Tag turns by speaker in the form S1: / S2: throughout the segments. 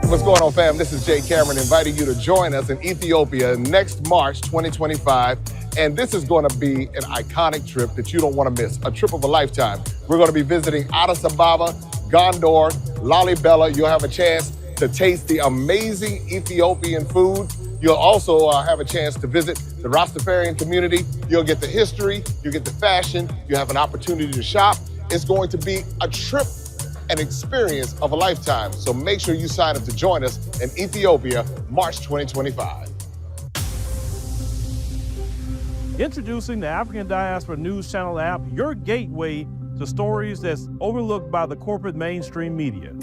S1: What's going on, fam? This is Jay Cameron inviting you to join us in Ethiopia next March 2025. And this is going to be an iconic trip that you don't want to miss, a trip of a lifetime. We're going to be visiting Addis Ababa, Gondor, Lalibela. You'll have a chance to taste the amazing Ethiopian food. You'll also have a chance to visit the Rastafarian community. You'll get the history, you'll get the fashion, you have an opportunity to shop. It's going to be a trip, an experience of a lifetime. So make sure you sign up to join us in Ethiopia, March 2025.
S2: Introducing the African Diaspora News Channel app, your gateway to stories that's overlooked by the corporate mainstream media.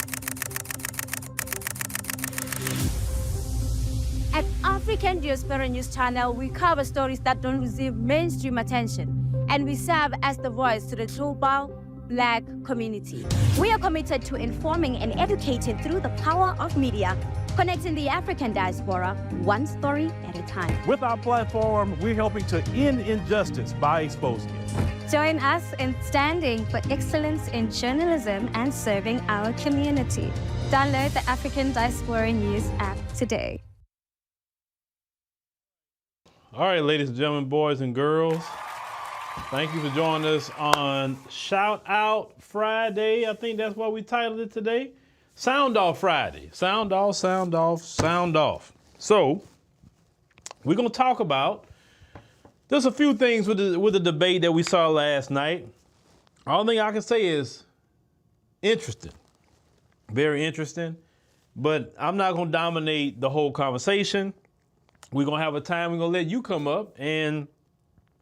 S3: At African Diaspora News Channel, we cover stories that don't receive mainstream attention, and we serve as the voice to the global Black community. We are committed to informing and educating through the power of media, connecting the African diaspora one story at a time.
S2: With our platform, we're helping to end injustice by exposing it.
S3: Join us in standing for excellence in journalism and serving our community. Download the African Diaspora News app today.
S2: All right, ladies and gentlemen, boys and girls, thank you for joining us on Shout Out Friday. I think that's what we titled it today. Sound Off Friday. Sound off, sound off, sound off. So we're going to talk about, there's a few things with the debate that we saw last night. All thing I can say is interesting, very interesting, but I'm not going to dominate the whole conversation. We're going to have a time, we're going to let you come up, and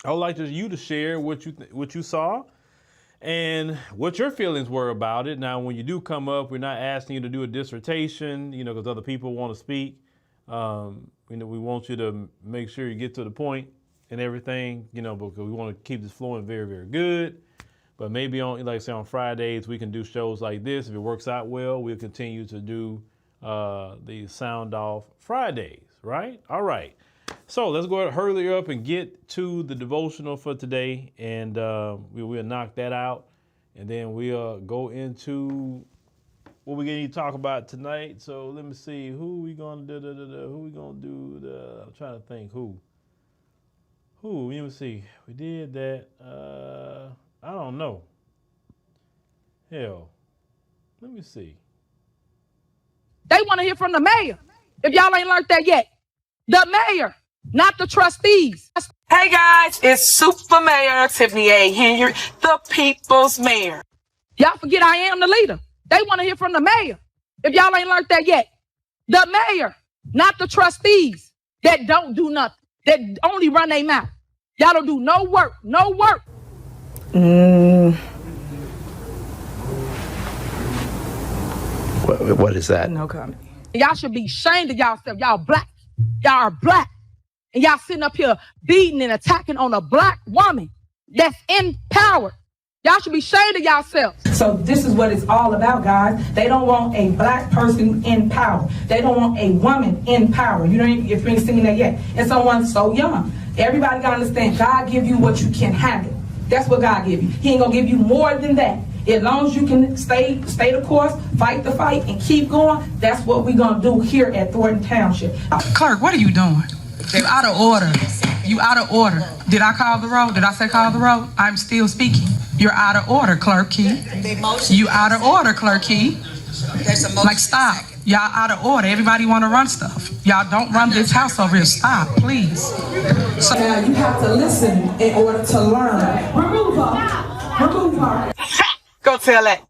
S2: I would like you to share what you saw and what your feelings were about it. Now, when you do come up, we're not asking you to do a dissertation, because other people want to speak. We want you to make sure you get to the point and everything, because we want to keep this flowing very, very good. But maybe on Fridays, we can do shows like this. If it works out well, we'll continue to do the Sound Off Fridays, right? All right. So let's go ahead and hurry up and get to the devotional for today, and we'll knock that out, and then we'll go into what we're going to talk about tonight. So let me see, who we going to do, I'm trying to think who, let me see, we did that, I don't know, hell, let me see.
S4: They want to hear from the mayor, if y'all ain't learned that yet. The mayor, not the trustees.
S5: Hey guys, it's Super Mayor Tiffany A. Henry, the people's mayor.
S4: Y'all forget I am the leader. They want to hear from the mayor, if y'all ain't learned that yet. The mayor, not the trustees that don't do nothing, that only run their mouth. Y'all don't do no work, no work.
S6: What is that?
S5: No comment.
S4: Y'all should be ashamed of yourself. Y'all black. Y'all are black. And y'all sitting up here beating and attacking on a black woman that's in power. Y'all should be ashamed of yourselves.
S7: So this is what it's all about, guys. They don't want a black person in power. They don't want a woman in power. You don't even, if you ain't seen that yet. And someone so young. Everybody gotta understand, God give you what you can handle. That's what God give you. He ain't gonna give you more than that. As long as you can stay the course, fight the fight, and keep going, that's what we're gonna do here at Thornton Township.
S8: Clerk, what are you doing? You out of order. You out of order. Did I call the roll? Did I say call the roll? I'm still speaking. You're out of order, Clerk Key. You out of order, Clerk Key. Like, stop. Y'all out of order. Everybody want to run stuff. Y'all don't run this house over here. Stop, please.
S7: So now you have to listen in order to learn. Remove her. Remove her.
S5: Go tell that.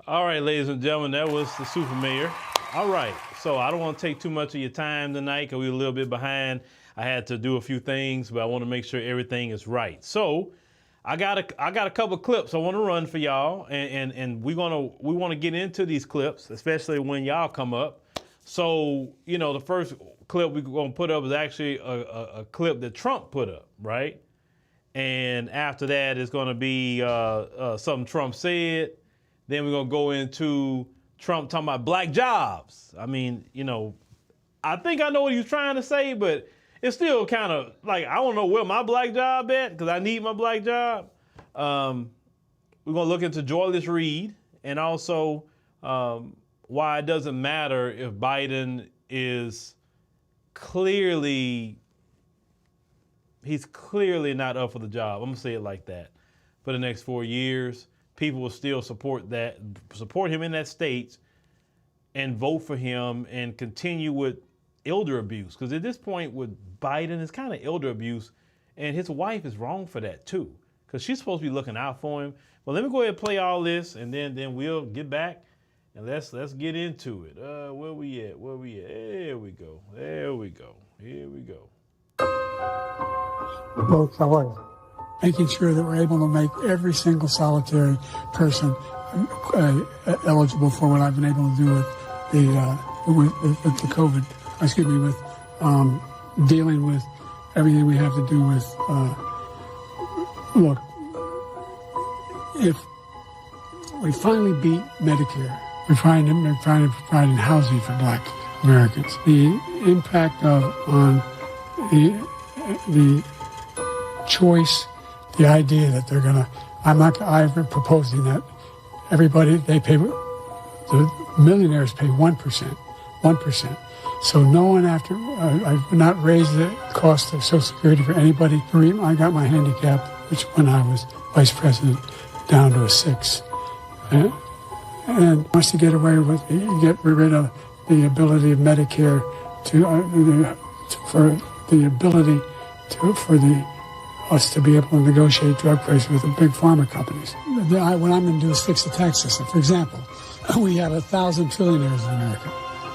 S2: All right, ladies and gentlemen, that was the super mayor. All right, so I don't want to take too much of your time tonight because we're a little bit behind. I had to do a few things, but I want to make sure everything is right. So I got a couple of clips I want to run for y'all, and we want to get into these clips, especially when y'all come up. So, you know, the first clip we're going to put up is actually a clip that Trump put up, right? And after that, it's going to be something Trump said. Then we're going to go into Trump talking about black jobs. I mean, you know, I think I know what he was trying to say, but it's still kind of like, I don't know where my black job at, because I need my black job. We're going to look into Joyless Reed, and also why it doesn't matter if Biden is he's clearly not up for the job. I'm going to say it like that. For the next 4 years, people will still support him in that state and vote for him and continue with elder abuse. Because at this point with Biden, it's kind of elder abuse, and his wife is wrong for that too, because she's supposed to be looking out for him. But let me go ahead and play all this, and then we'll get back and let's get into it. Where we at? There we go. Here we go.
S6: Both, how are you? Making sure that we're able to make every single solitary person eligible for what I've been able to do with the COVID. Excuse me, with dealing with everything we have to do with. Look, if we finally beat Medicare, we're trying to provide housing for Black Americans. The impact on the choice, the idea that they're gonna, I've been proposing that everybody, the millionaires pay 1%. So no one I've not raised the cost of Social Security for anybody. I got my handicap, which when I was vice president, down to a 6. And wants to get rid of the ability of Medicare for us to be able to negotiate drug prices with the big pharma companies. What I'm going to do is fix the tax system. For example, we have 1,000 trillionaires in America.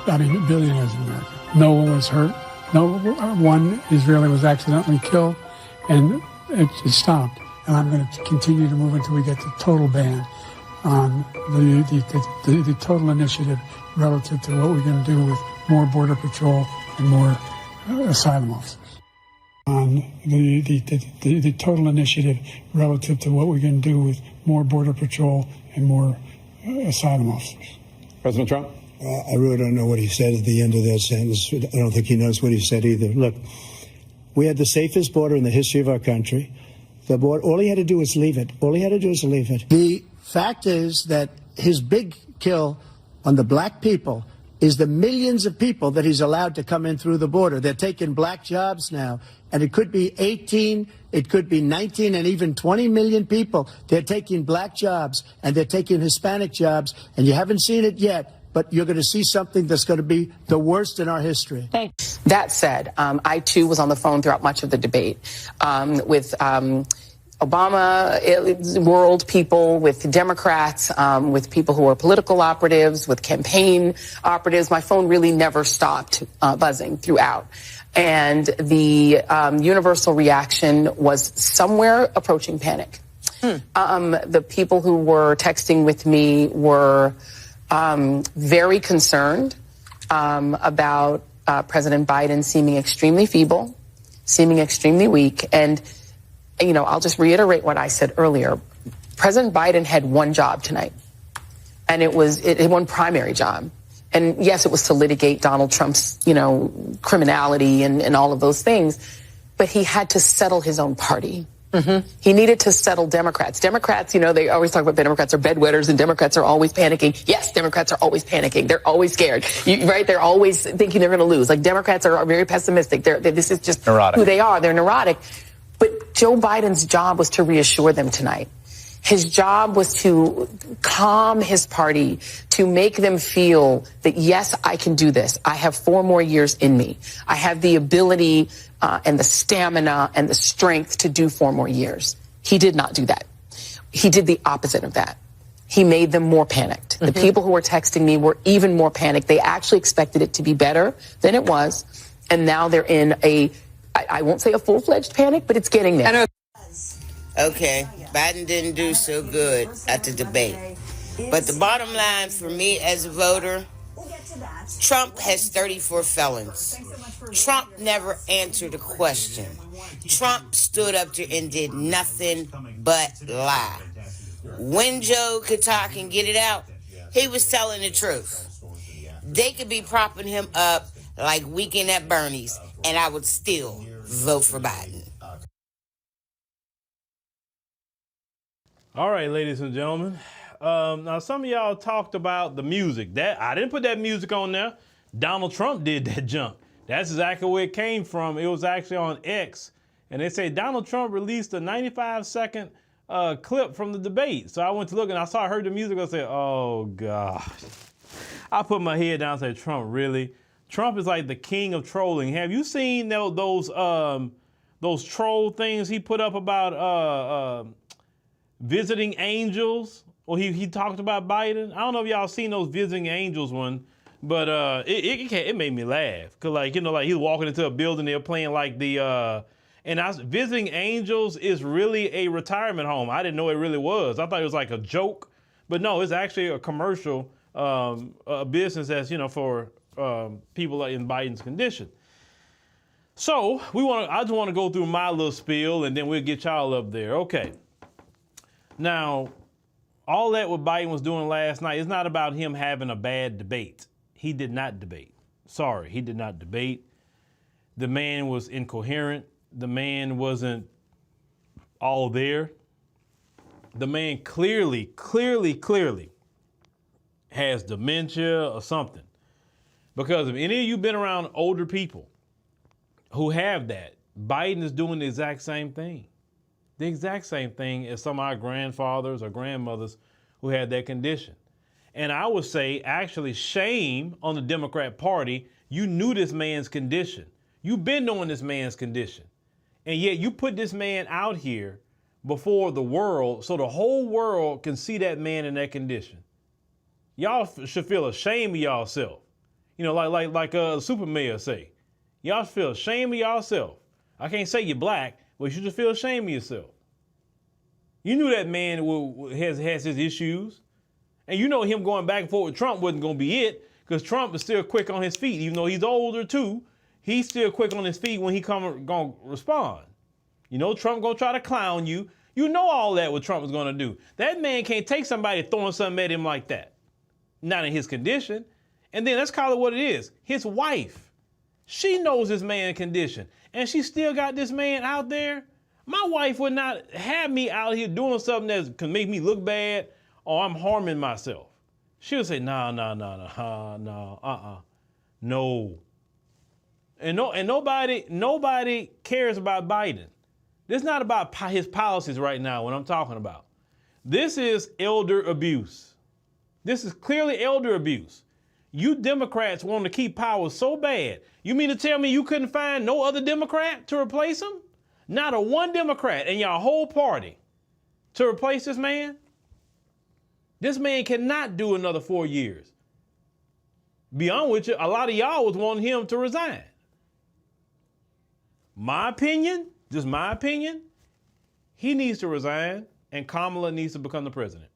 S6: Billionaires in America. No one was hurt. No one Israeli was accidentally killed, and it stopped. And I'm going to continue to move until we get the total ban on the total initiative relative to what we're going to do with more border patrol and more asylum officers. On the total initiative relative to what we're going to do with more border patrol and more asylum officers.
S9: President Trump?
S10: I really don't know what he said at the end of that sentence. I don't think he knows what he said either. Look, we had the safest border in the history of our country. The border, all he had to do was leave it. The fact is that his big kill on the black people is the millions of people that he's allowed to come in through the border. They're taking black jobs now, and it could be 18, it could be 19, and even 20 million people. They're taking black jobs, and they're taking Hispanic jobs, and you haven't seen it yet, but you're going to see something that's going to be the worst in our history.
S11: Thanks. That said, I too was on the phone throughout much of the debate with Obama world people, with Democrats, with people who are political operatives, with campaign operatives. My phone really never stopped buzzing throughout. And the universal reaction was somewhere approaching panic. The people who were texting with me were very concerned about President Biden seeming extremely feeble, seeming extremely weak. And you know, I'll just reiterate what I said earlier. President Biden had one job tonight, and it was one primary job. And yes, it was to litigate Donald Trump's, criminality and all of those things, but he had to settle his own party. Mm-hmm. He needed to settle Democrats. Democrats, they always talk about Democrats are bedwetters and Democrats are always panicking. Yes, Democrats are always panicking. They're always scared, right? They're always thinking they're going to lose. Like Democrats are very pessimistic. This is just neurotic. Who they are. They're neurotic. But Joe Biden's job was to reassure them tonight. His job was to calm his party, to make them feel that, yes, I can do this. I have 4 more years in me. I have the ability and the stamina and the strength to do 4 more years. He did not do that. He did the opposite of that. He made them more panicked. Mm-hmm. The people who were texting me were even more panicked. They actually expected it to be better than it was. And now they're in I won't say a full-fledged panic, but it's getting there.
S9: Okay, Biden didn't do so good at the debate. But the bottom line for me as a voter, Trump has 34 felons. Trump never answered a question. Trump stood up there and did nothing but lie. When Joe could talk and get it out, he was telling the truth. They could be propping him up like Weekend at Bernie's, and I would still vote for Biden.
S2: All right, ladies and gentlemen. Now, some of y'all talked about the music. That I didn't put that music on there. Donald Trump did that junk. That's exactly where it came from. It was actually on X. And they say Donald Trump released a 95-second clip from the debate. So I went to look and I heard the music. I said, oh, God. I put my head down and said, Trump, really? Trump is like the king of trolling. Have you seen those troll things he put up about visiting angels? Or he talked about Biden? I don't know if y'all seen those visiting angels one, but it made me laugh. Cause like he's walking into a building, they're playing like visiting angels is really a retirement home. I didn't know it really was. I thought it was like a joke, but no, it's actually a commercial a business that's for people in Biden's condition. So I just want to go through my little spiel and then we'll get y'all up there. Okay. Now, all that what Biden was doing last night is not about him having a bad debate. He did not debate. Sorry, he did not debate. The man was incoherent. The man wasn't all there. The man clearly has dementia or something. Because if any of you been around older people who have that, Biden is doing the exact same thing. The exact same thing as some of our grandfathers or grandmothers who had that condition. And I would say, actually, shame on the Democrat Party. You knew this man's condition. You've been knowing this man's condition. And yet you put this man out here before the world so the whole world can see that man in that condition. Y'all should feel ashamed of y'allself. Like Super Mayor say. Y'all feel ashamed of y'allself. I can't say you're black, but you should feel ashamed of yourself. You knew that man has his issues. And you know him going back and forth with Trump wasn't going to be it, because Trump is still quick on his feet. Even though he's older too, he's still quick on his feet when he going to respond. Trump going to try to clown you. You know all that what Trump is going to do. That man can't take somebody throwing something at him like that. Not in his condition. And then let's call it what it is. His wife. She knows this man's condition. And she still got this man out there. My wife would not have me out here doing something that can make me look bad or I'm harming myself. She would say, no. And nobody cares about Biden. This is not about his policies right now, what I'm talking about. This is elder abuse. This is clearly elder abuse. You Democrats want to keep power so bad. You mean to tell me you couldn't find no other Democrat to replace him? Not a one Democrat in your whole party to replace this man? This man cannot do another 4 years. Beyond which, a lot of y'all was wanting him to resign. My opinion, just my opinion, he needs to resign and Kamala needs to become the president.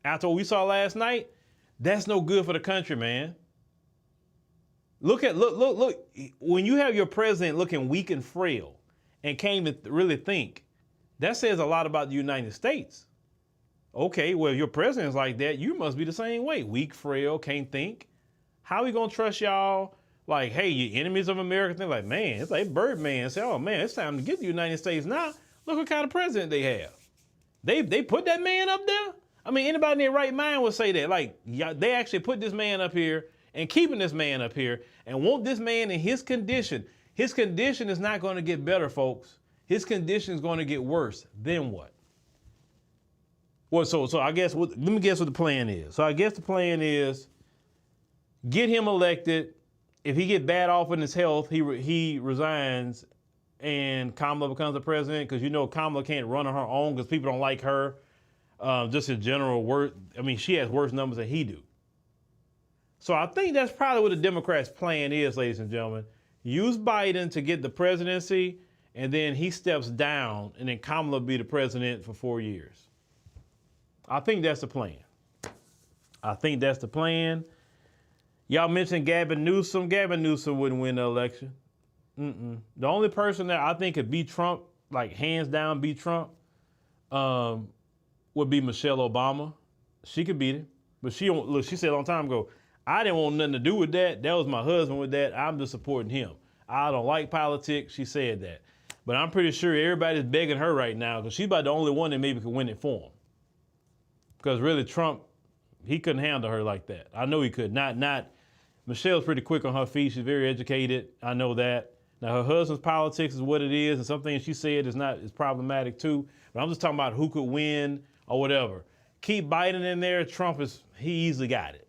S2: After what we saw last night, that's no good for the country, man. Look. When you have your president looking weak and frail and can't even really think, that says a lot about the United States. Okay, well, if your president's like that, you must be the same way. Weak, frail, can't think. How are we going to trust y'all? Like, hey, you enemies of America? They're like, man, it's like Birdman. Say, oh, man, it's time to get the United States now. Look what kind of president they have. They put that man up there? I mean, anybody in their right mind would say that. Like, they actually put this man up here and keeping this man up here and want this man in his condition. His condition is not going to get better, folks. His condition is going to get worse. Then what? Well, so I guess, let me guess what the plan is. So I guess the plan is get him elected. If he get bad off in his health, he resigns and Kamala becomes the president, because Kamala can't run on her own because people don't like her. Just in general, she has worse numbers than he do. So I think that's probably what the Democrats' plan is, ladies and gentlemen. Use Biden to get the presidency and then he steps down, and then Kamala be the president for 4 years. I think that's the plan. I think that's the plan. Y'all mentioned Gavin Newsom. Gavin Newsom wouldn't win the election. The only person that I think could beat Trump, like hands down beat Trump, would be Michelle Obama. She could beat him. But she don't, look, she said a long time ago, I didn't want nothing to do with that. That was my husband with that. I'm just supporting him. I don't like politics. She said that. But I'm pretty sure everybody's begging her right now because she's about the only one that maybe could win it for him. Because really Trump, he couldn't handle her like that. I know he could. Not. Michelle's pretty quick on her feet. She's very educated. I know that. Now her husband's politics is what it is, and some things she said is problematic too. But I'm just talking about who could win or whatever. Keep Biden in there. Trump he easily got it.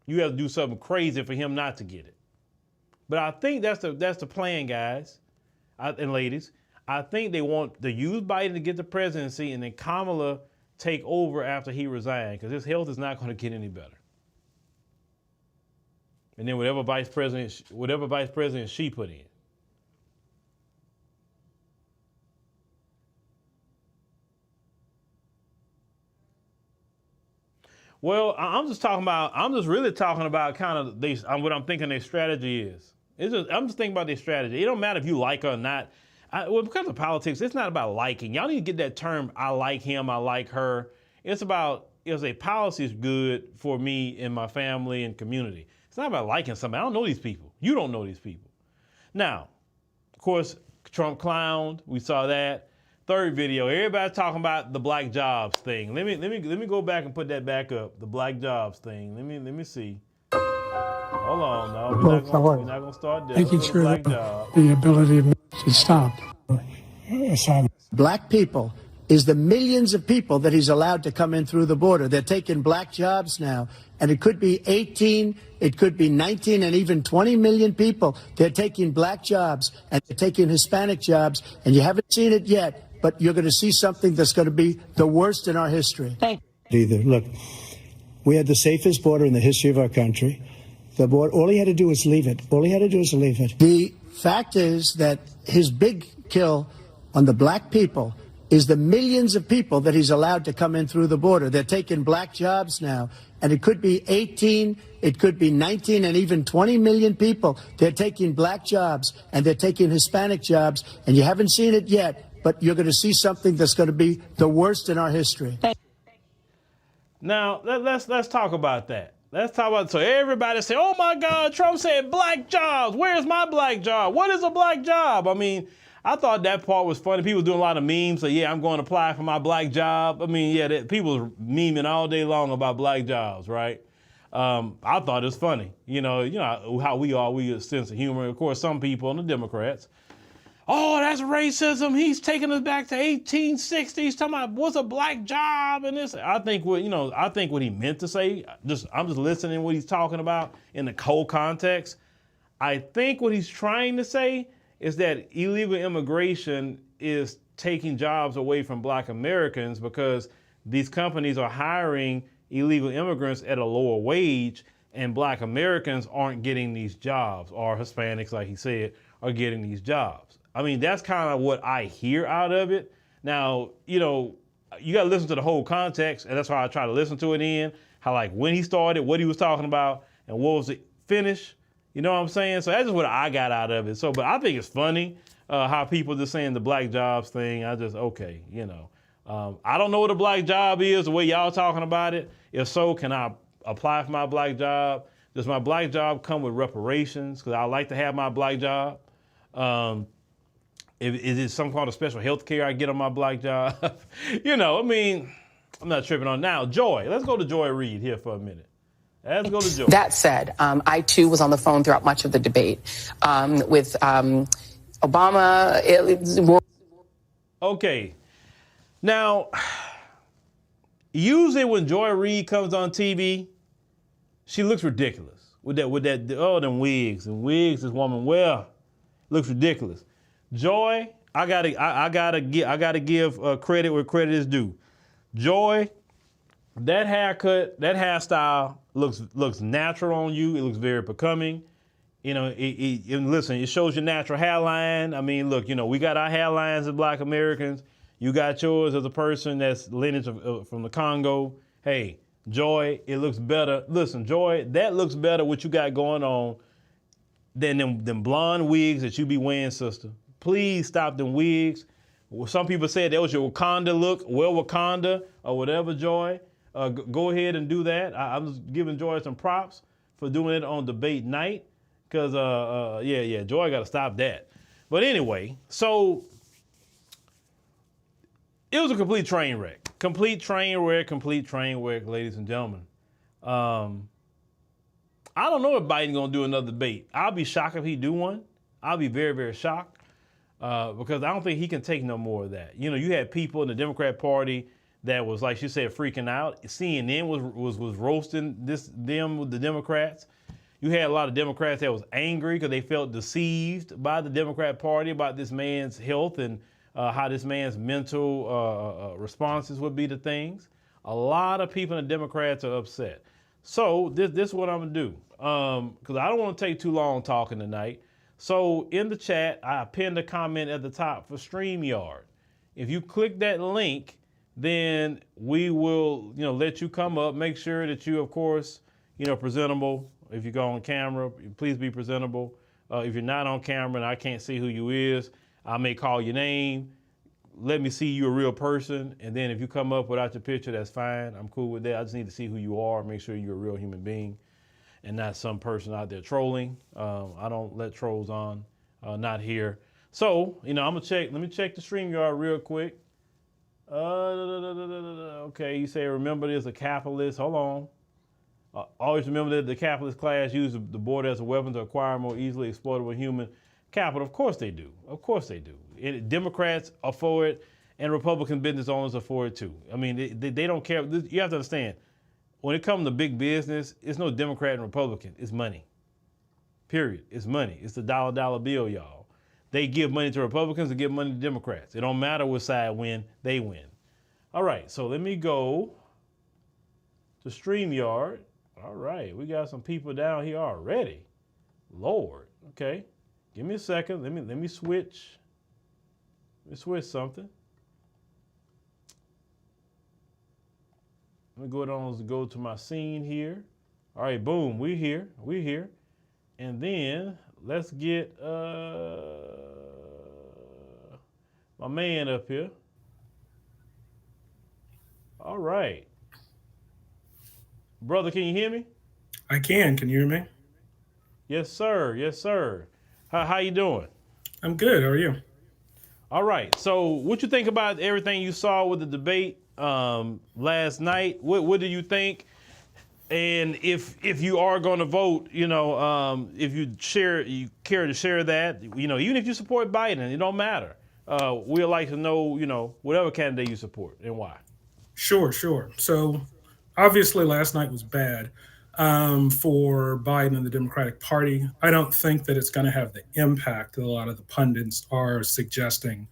S2: You have to do something crazy for him not to get it. But I think that's the plan, guys and ladies. I think they want to use Biden to get the presidency, and then Kamala take over after he resigned, because his health is not going to get any better. And then whatever vice president she put in. Well, I'm just really talking about kind of what I'm thinking their strategy is. I'm just thinking about their strategy. It don't matter if you like her or not. Because of politics, it's not about liking. Y'all need to get that term, I like him, I like her. It's about, is a policy is good for me and my family and community. It's not about liking somebody. I don't know these people. You don't know these people. Now, of course, Trump clowned. We saw that. Third video, everybody's talking about the black jobs thing. Let me go back and put that back up. The black jobs thing. Let me see. Hold on, no, we're not gonna start there.
S6: Making sure that the ability of to stop.
S10: Black people is the millions of people that he's allowed to come in through the border. They're taking black jobs now, and it could be 18, it could be 19, and even 20 million people. They're taking black jobs, and they're taking Hispanic jobs, and you haven't seen it yet, but you're going to see something that's going to be the worst in our history. Look, we had the safest border in the history of our country. The border, all he had to do was leave it. All he had to do was leave it. The fact is that his big kill on the black people is the millions of people that he's allowed to come in through the border. They're taking black jobs now, and it could be 18, it could be 19, and even 20 million people. They're taking black jobs, and they're taking Hispanic jobs, and you haven't seen it yet, but you're going to see something that's going to be the worst in our history.
S2: Now, let's talk about that. Let's talk about, so everybody say, oh my God, Trump said black jobs. Where's my black job? What is a black job? I mean, I thought that part was funny. People doing a lot of memes. So yeah, I'm going to apply for my black job. I mean, yeah, people are memeing all day long about black jobs, right? I thought it was funny. You know how we have a sense of humor. Of course, some people, and the Democrats, oh, that's racism. He's taking us back to 1860s, talking about what's a black job and this. I think what he meant to say, I'm just listening to what he's talking about in the whole context. I think what he's trying to say is that illegal immigration is taking jobs away from black Americans because these companies are hiring illegal immigrants at a lower wage, and black Americans aren't getting these jobs, or Hispanics, like he said, are getting these jobs. I mean, that's kind of what I hear out of it. Now, you got to listen to the whole context, and that's why I try to listen to it in, how like when he started, what he was talking about, and what was the finish. You know what I'm saying? So that's just what I got out of it. So, but I think it's funny how people just saying the black jobs thing. I don't know what a black job is, the way y'all talking about it. If so, can I apply for my black job? Does my black job come with reparations? Because I like to have my black job. Is it some kind of special health care I get on my black job? I'm not tripping on it. Now, Joy. Let's go to Joy Reid here for a minute. Let's go to Joy.
S11: That said, I too was on the phone throughout much of the debate with Obama.
S2: Okay. Now, usually when Joy Reid comes on TV, she looks ridiculous with that them wigs. And wigs, this woman, looks ridiculous. Joy, I gotta give credit where credit is due. Joy, that haircut, that hairstyle looks natural on you. It looks very becoming. And listen, it shows your natural hairline. I mean, look, we got our hairlines as Black Americans. You got yours as a person that's lineage from the Congo. Hey, Joy, it looks better. Listen, Joy, that looks better what you got going on than them blonde wigs that you be wearing, sister. Please stop them wigs. Some people said that was your Wakanda look. Well, Wakanda or whatever, Joy. Go ahead and do that. I'm just giving Joy some props for doing it on debate night. Because, Joy got to stop that. But anyway, so it was a complete train wreck. Complete train wreck, ladies and gentlemen. I don't know if Biden's going to do another debate. I'll be shocked if he do one. I'll be very, very shocked because I don't think he can take no more of that. You had people in the Democrat Party that was, like she said, freaking out. CNN was roasting the Democrats. You had a lot of Democrats that was angry because they felt deceived by the Democrat Party about this man's health and how this man's mental responses would be to things. A lot of people in the Democrats are upset. So this is what I'm going to do because I don't want to take too long talking tonight. So in the chat, I pinned a comment at the top for StreamYard. If you click that link, then we will let you come up. Make sure that you, of course, presentable. If you go on camera, please be presentable. If you're not on camera and I can't see who you is, I may call your name. Let me see you a real person. And then if you come up without your picture, that's fine. I'm cool with that. I just need to see who you are, make sure you're a real human being and not some person out there trolling. I don't let trolls on, not here. So, I'm going to check. Let me check the StreamYard real quick. Okay, you say, remember there's a capitalist. Hold on. Always remember that the capitalist class uses the border as a weapon to acquire more easily exploitable human capital. Of course they do. Of course they do. Democrats are for it, and Republican business owners are for it too. I mean, they don't care. You have to understand, when it comes to big business, it's no Democrat and Republican. It's money. Period. It's money. It's the dollar bill, y'all. They give money to Republicans and give money to Democrats. It don't matter which side win, they win. All right, so let me go to StreamYard. All right, we got some people down here already. Lord, okay. Give me a second. Let me switch. Let me switch something. Let me go to my scene here. All right, boom, we're here. And then let's get my man up here. All right. Brother, can you hear me?
S12: I can. Can you hear me?
S2: Yes, sir. Yes, sir. How you doing?
S12: I'm good. How are you?
S2: All right. So what you think about everything you saw with the debate last night? What do you think? And if you are going to vote, if you care to share that, even if you support Biden, it don't matter. We'd like to know, whatever candidate you support and why.
S12: Sure. So obviously last night was bad for Biden and the Democratic Party. I don't think that it's going to have the impact that a lot of the pundits are suggesting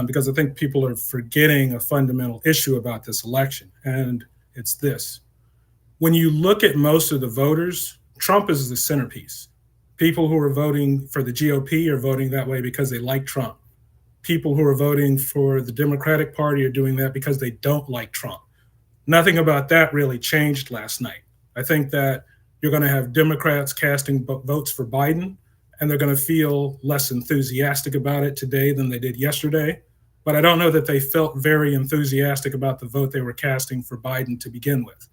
S12: because I think people are forgetting a fundamental issue about this election, and it's this. When you look at most of the voters, Trump is the centerpiece. People who are voting for the GOP are voting that way because they like Trump. People who are voting for the Democratic Party are doing that because they don't like Trump. Nothing about that really changed last night. I think that you're going to have Democrats casting votes for Biden, and they're going to feel less enthusiastic about it today than they did yesterday. But I don't know that they felt very enthusiastic about the vote they were casting for Biden to begin with.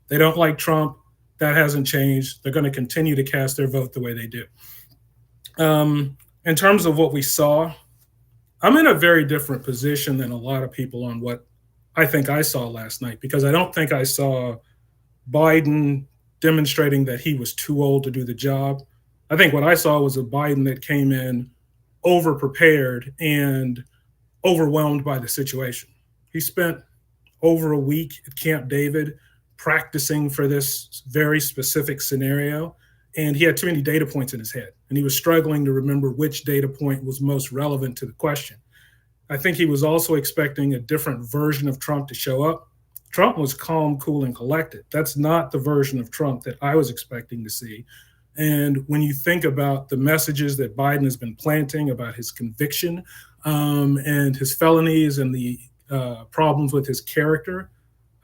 S12: They don't like Trump. That hasn't changed. They're going to continue to cast their vote the way they do. In terms of what we saw, I'm in a very different position than a lot of people on what I think I saw last night, because I don't think I saw Biden demonstrating that he was too old to do the job. I think what I saw was a Biden that came in over-prepared and overwhelmed by the situation. He spent over a week at Camp David practicing for this very specific scenario, and he had too many data points in his head, and he was struggling to remember which data point was most relevant to the question. I think he was also expecting a different version of Trump to show up. Trump was calm, cool, and collected. That's not the version of Trump that I was expecting to see. And when you think about the messages that Biden has been planting about his conviction and his felonies and the problems with his character,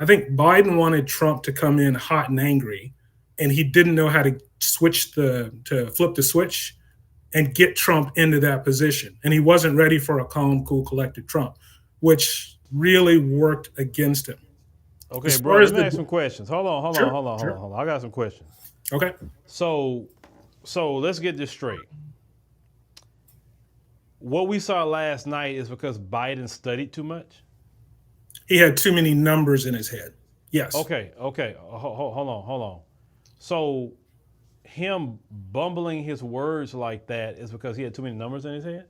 S12: I think Biden wanted Trump to come in hot and angry, and he didn't know how to flip the switch and get Trump into that position. And he wasn't ready for a calm, cool, collected Trump, which really worked against him.
S2: Okay, bro, let me ask some questions. Hold on. I got some questions.
S12: Okay.
S2: So let's get this straight. What we saw last night is because Biden studied too much?
S12: He had too many numbers in his head. Yes.
S2: Okay. Hold on. So him bumbling his words like that is because he had too many numbers in his head?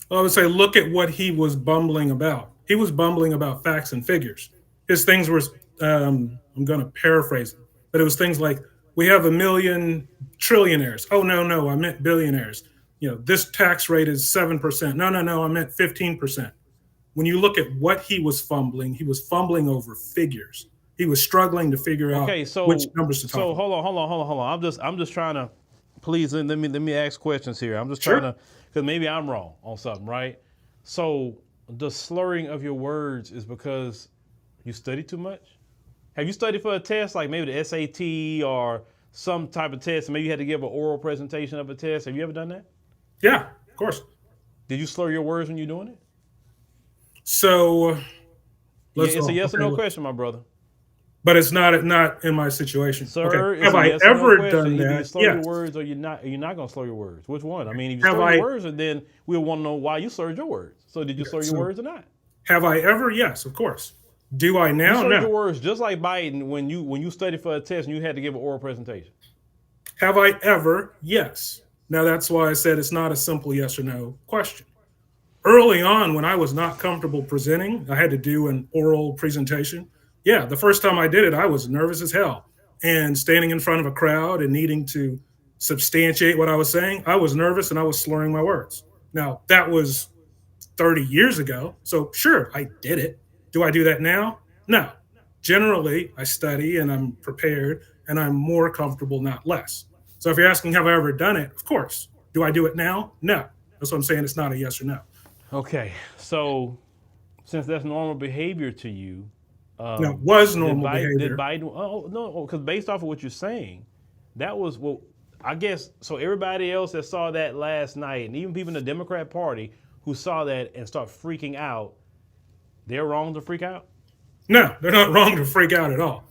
S12: Well, I would say look at what he was bumbling about. He was bumbling about facts and figures. His things were, I'm going to paraphrase it, but it was things like, we have 1 million trillionaires. Oh, no, I meant billionaires. This tax rate is 7%. No, I meant 15%. When you look at what he was fumbling over figures. He was struggling to figure out which numbers to talk about.
S2: So hold on. I'm just trying to, please let me ask questions here. I'm just trying to, because maybe I'm wrong on something, right? So the slurring of your words is because you study too much? Have you studied for a test, like maybe the SAT or some type of test, and maybe you had to give an oral presentation of a test? Have you ever done that?
S12: Yeah, of course.
S2: Did you slur your words when you're doing it?
S12: So,
S2: it's a yes or no question, my brother.
S12: But it's not in my situation.
S2: Sir,
S12: okay. Have I ever done that?
S2: You slur your words, or you're not going to slur your words? Which one? I mean, if you slur your words, and then we'll want to know why you slurred your words. So did you slur your words or not?
S12: Have I ever? Yes, of course. Do I now?
S2: You slurred your words just like Biden when you studied for a test and you had to give an oral presentation.
S12: Have I ever? Yes. Now that's why I said it's not a simple yes or no question. Early on, when I was not comfortable presenting, I had to do an oral presentation. Yeah, the first time I did it, I was nervous as hell. And standing in front of a crowd and needing to substantiate what I was saying, I was nervous and I was slurring my words. Now, that was 30 years ago. So sure, I did it. Do I do that now? No. Generally, I study and I'm prepared and I'm more comfortable, not less. So if you're asking, have I ever done it? Of course. Do I do it now? No. That's what I'm saying. It's not a yes or no.
S2: Okay. So since that's normal behavior to you,
S12: no, it was normal behavior.
S2: Did Biden? Oh no, because based off of what you're saying, that was I guess so. Everybody else that saw that last night, and even people in the Democrat Party who saw that and start freaking out, they're wrong to freak out?
S12: No, they're not wrong to freak out at all.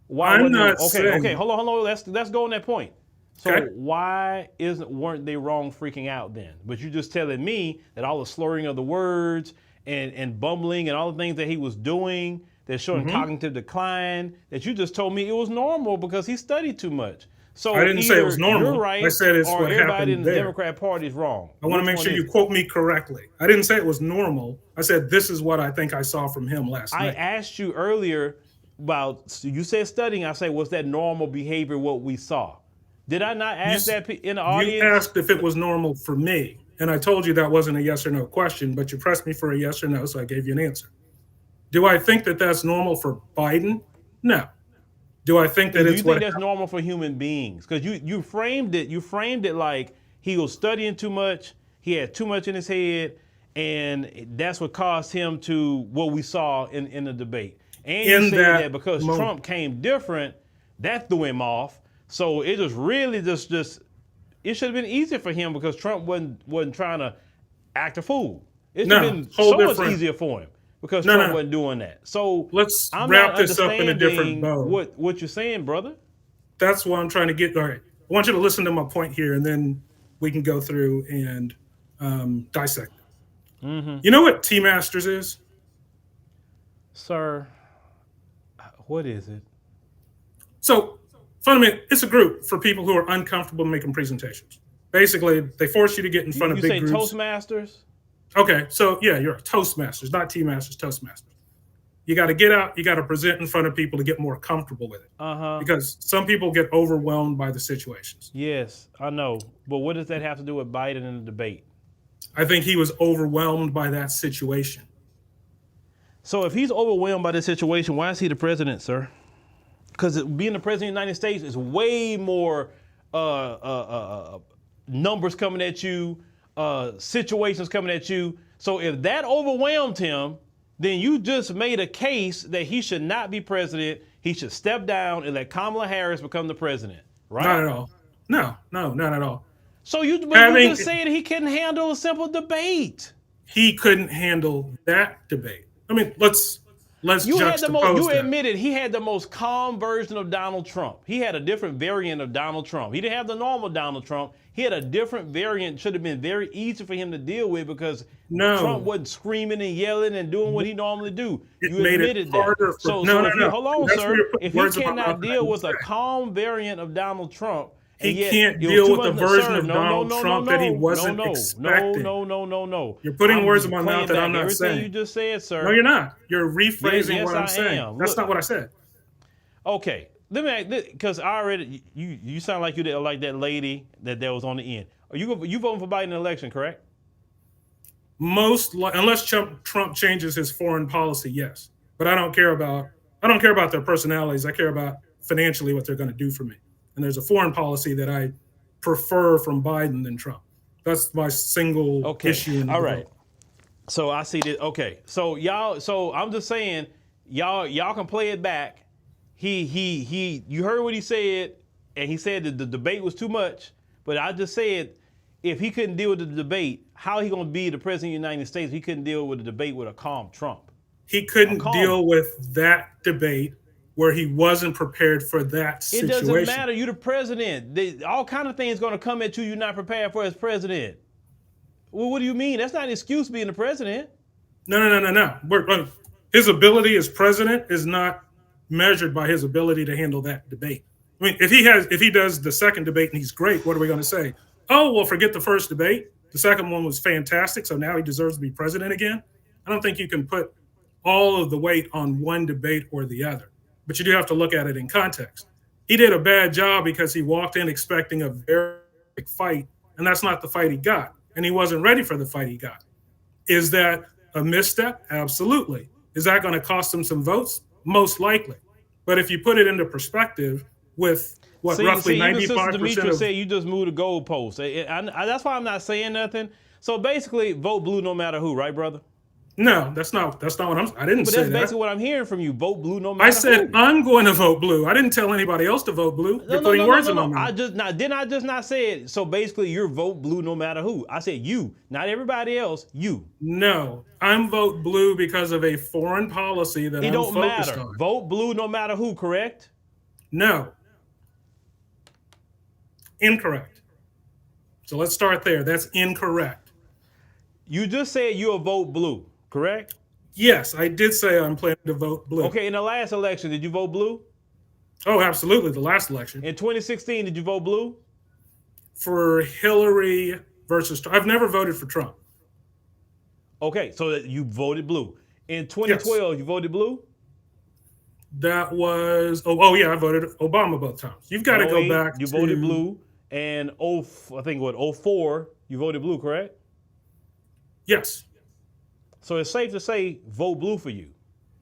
S2: Why? I'm not saying. Okay, hold on. Let's go on that point. So why weren't they wrong freaking out then? But you're just telling me that all the slurring of the words and bumbling and all the things that he was doing that's showing cognitive decline, that you just told me it was normal because he studied too much. So
S12: I didn't say it was normal.
S2: You're right,
S12: I said it's
S2: or
S12: what
S2: everybody in the
S12: there.
S2: Democrat Party is wrong.
S12: I want to make sure you quote me correctly. I didn't say it was normal. I said this is what I think I saw from him last night.
S2: I asked you earlier about, you said studying. I say, was that normal behavior what we saw? Did I not ask that in the audience?
S12: You asked if it was normal for me, and I told you that wasn't a yes or no question, but you pressed me for a yes or no, so I gave you an answer. Do I think that that's normal for Biden? No. Do I think that
S2: Do you think that's normal for human beings? Because you framed it like he was studying too much, he had too much in his head, and that's what caused him to what we saw in the debate. And you said that because Trump came different, that threw him off. So it just really just it should have been easier for him because Trump wasn't trying to act a fool. It should have been so much easier for him because Trump wasn't doing that. So
S12: let's wrap this up in a different bow.
S2: What you're saying, brother?
S12: That's what I'm trying to get. All right, I want you to listen to my point here, and then we can go through and dissect it. Mm-hmm. You know what T-Masters is?
S2: Sir, what is it?
S12: So fundamentally, it's a group for people who are uncomfortable making presentations. Basically, they force you to get in front of big groups.
S2: You say Toastmasters?
S12: Okay, so yeah, you're a Toastmasters, not T-Masters, Toastmasters. You got to get out, you got to present in front of people to get more comfortable with it. Because some people get overwhelmed by the situations.
S2: Yes, I know. But what does that have to do with Biden in the debate?
S12: I think he was overwhelmed by that situation.
S2: So if he's overwhelmed by the situation, why is he the president, sir? Because being the president of the United States is way more numbers coming at you, situations coming at you. So if that overwhelmed him, then you just made a case that he should not be president. He should step down and let Kamala Harris become the president, right?
S12: Not at all. No, not at all.
S2: So you just said he couldn't handle a simple debate.
S12: He couldn't handle that debate. I mean, let's juxtapose
S2: You
S12: that.
S2: admitted he had the most calm version of Donald Trump. He had a different variant of Donald Trump. He didn't have the normal Donald Trump. He had a different variant. Should have been very easy for him to deal with because Trump wasn't screaming and yelling and doing what he normally do. You admitted that. Hold on, sir. If he cannot deal with a calm variant of Donald Trump,
S12: he can't deal with the version of Donald Trump that he wasn't expecting.
S2: No.
S12: You're putting words in my mouth that I'm not saying.
S2: Everything you just said, sir.
S12: No, you're not. You're rephrasing what I'm saying. That's
S2: Look,
S12: not what I said.
S2: Okay, let me, because I already, you sound like you like that lady that was on the end. Are you voting for Biden in the election, correct?
S12: Unless Trump changes his foreign policy, yes. But I don't care about their personalities. I care about financially what they're going to do for me. And there's a foreign policy that I prefer from Biden than Trump. That's my single issue.
S2: All right. Vote. So I see this. Okay. So I'm just saying, y'all can play it back. You heard what he said, and he said that the debate was too much. But I just said, if he couldn't deal with the debate, how he gonna be the president of the United States if he couldn't deal with the debate with a calm Trump?
S12: He couldn't deal with that debate where he wasn't prepared for that situation.
S2: It doesn't matter. You're the president. All kind of things going to come at you you're not prepared for as president. Well, what do you mean? That's not an excuse being the president.
S12: No. His ability as president is not measured by his ability to handle that debate. I mean, if he does the second debate and he's great, what are we going to say? Oh, well, forget the first debate. The second one was fantastic, so now he deserves to be president again. I don't think you can put all of the weight on one debate or the other. But you do have to look at it in context. He did a bad job because he walked in expecting a very big fight, and that's not the fight he got. And he wasn't ready for the fight he got. Is that a misstep? Absolutely. Is that going to cost him some votes? Most likely. But if you put it into perspective with roughly 95%
S2: Demetra
S12: of...
S2: said you just moved the goalpost. That's why I'm not saying nothing. So basically, vote blue no matter who, right, brother?
S12: No, that's not what I didn't say that.
S2: But that's basically what I'm hearing from you. Vote blue no matter who.
S12: I said I'm going to vote blue. I didn't tell anybody else to vote blue. You're putting words in my mouth.
S2: Didn't I just not say it? So basically, you're vote blue no matter who. I said you, not everybody else, you.
S12: No, I'm vote blue because of a foreign policy that I'm focused on.
S2: Vote blue no matter who, correct?
S12: No. Incorrect. So let's start there. That's incorrect.
S2: You just said you'll vote blue. Correct?
S12: Yes, I did say I'm planning to vote blue.
S2: Okay, in the last election, did you vote blue?
S12: Oh, absolutely, the last election.
S2: In 2016, did you vote blue?
S12: For Hillary versus Trump. I've never voted for Trump.
S2: Okay, so you voted blue. In 2012, You voted blue?
S12: That was, I voted Obama both times. You've got to go back
S2: You voted blue, and 04, you voted blue, correct?
S12: Yes.
S2: So it's safe to say vote blue for you.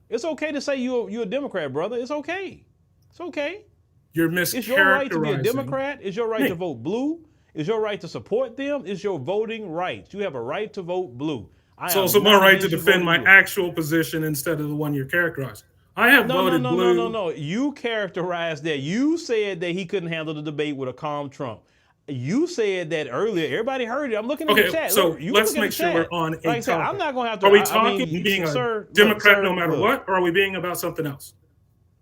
S2: It's okay to say you're a Democrat, brother. It's okay. It's okay.
S12: You're mischaracterizing.
S2: It's your right to be a Democrat. It's your right to vote blue. It's your right to support them. It's your voting rights. You have a right to vote blue.
S12: So it's my right to defend my actual position instead of the one you're characterizing. I have voted blue.
S2: No. You characterized that. You said that he couldn't handle the debate with a calm Trump. You said that earlier. Everybody heard it. I'm looking at the chat.
S12: So let's make sure we're on a topic.
S2: I'm not going to have to.
S12: Are we talking being a Democrat no matter what, or are we being about something else?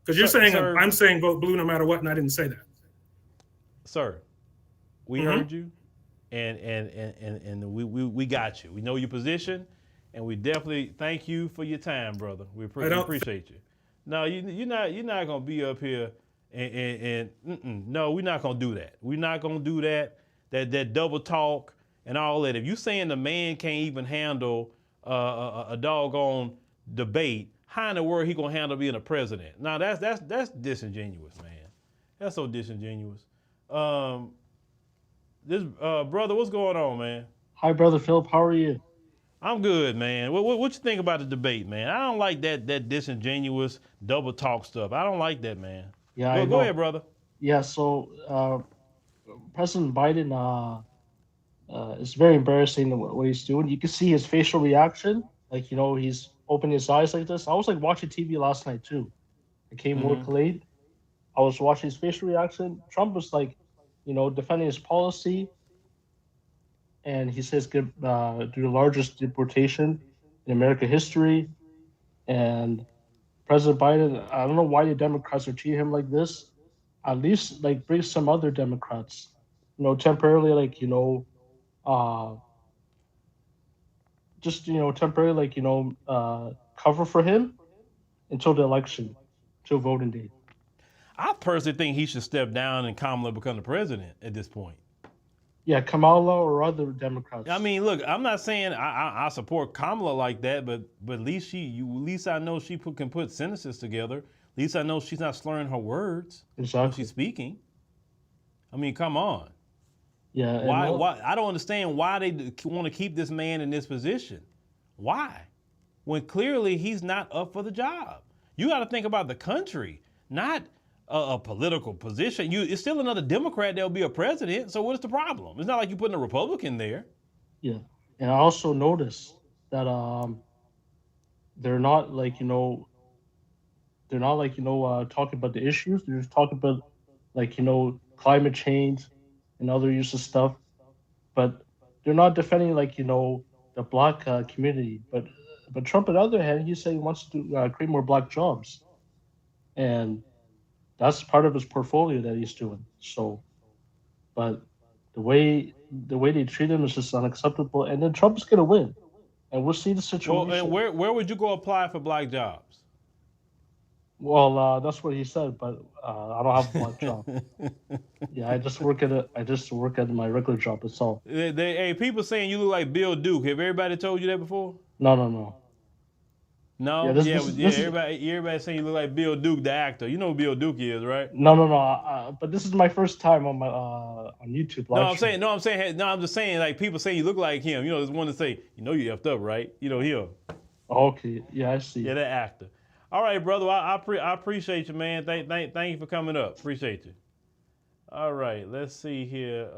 S12: Because you're saying I'm saying vote blue no matter what, and I didn't say that.
S2: Sir, we heard you, and we got you. We know your position, and we definitely thank you for your time, brother. We appreciate you. No, you're not gonna be up here. No, we're not gonna do that. We're not gonna do that. That double talk and all that. If you saying the man can't even handle a doggone debate, how in the world he gonna handle being a president? Now that's disingenuous, man. That's so disingenuous. This brother, what's going on, man?
S13: Hi, brother Phillip. How are you?
S2: I'm good, man. What you think about the debate, man? I don't like that disingenuous double talk stuff. I don't like that, man.
S13: Yeah,
S2: go ahead, brother.
S13: Yeah, so President Biden is very embarrassing what he's doing. You can see his facial reaction, like he's opening his eyes like this. I was like watching TV last night too. I came work late. I was watching his facial reaction. Trump was like, defending his policy, and he says do the largest deportation in American history. And President Biden, I don't know why the Democrats are treating him like this. At least like bring some other Democrats, temporarily, like just temporarily, like cover for him until the election, till voting day.
S2: I personally think he should step down and Kamala become the president at this point.
S13: Yeah, Kamala or other Democrats.
S2: I mean, look, I'm not saying I support Kamala like that, but at least at least I know she can put sentences together. At least I know she's not slurring her words when she's speaking. I mean, come on.
S13: Yeah.
S2: Why? I don't understand why they want to keep this man in this position. Why? When clearly he's not up for the job. You got to think about the country, not a political position. It's still another Democrat that'll be a president. So what is the problem? It's not like you're putting a Republican there.
S13: Yeah, and I also noticed that they're not like talking about the issues. They're just talking about like climate change and other useless stuff, but they're not defending like the black community. But Trump, on the other hand, he said he wants to create more black jobs, and that's part of his portfolio that he's doing. So, but the way they treat him is just unacceptable. And then Trump's gonna win, and we'll see the situation.
S2: Well, and where would you go apply for black jobs?
S13: Well, that's what he said, but I don't have a black job. Yeah, I just work at my regular job. That's all.
S2: Hey, people saying you look like Bill Duke. Have everybody told you that before?
S13: No.
S2: No? Everybody saying you look like Bill Duke, the actor. You know who Bill Duke is, right?
S13: No. But this is my first time on my on YouTube.
S2: I'm just saying, like, people saying you look like him. There's one to say, you effed up, right? Him.
S13: Okay, yeah, I see.
S2: Yeah, that actor. All right, brother. I appreciate you, man. Thank you for coming up. Appreciate you. All right, let's see here.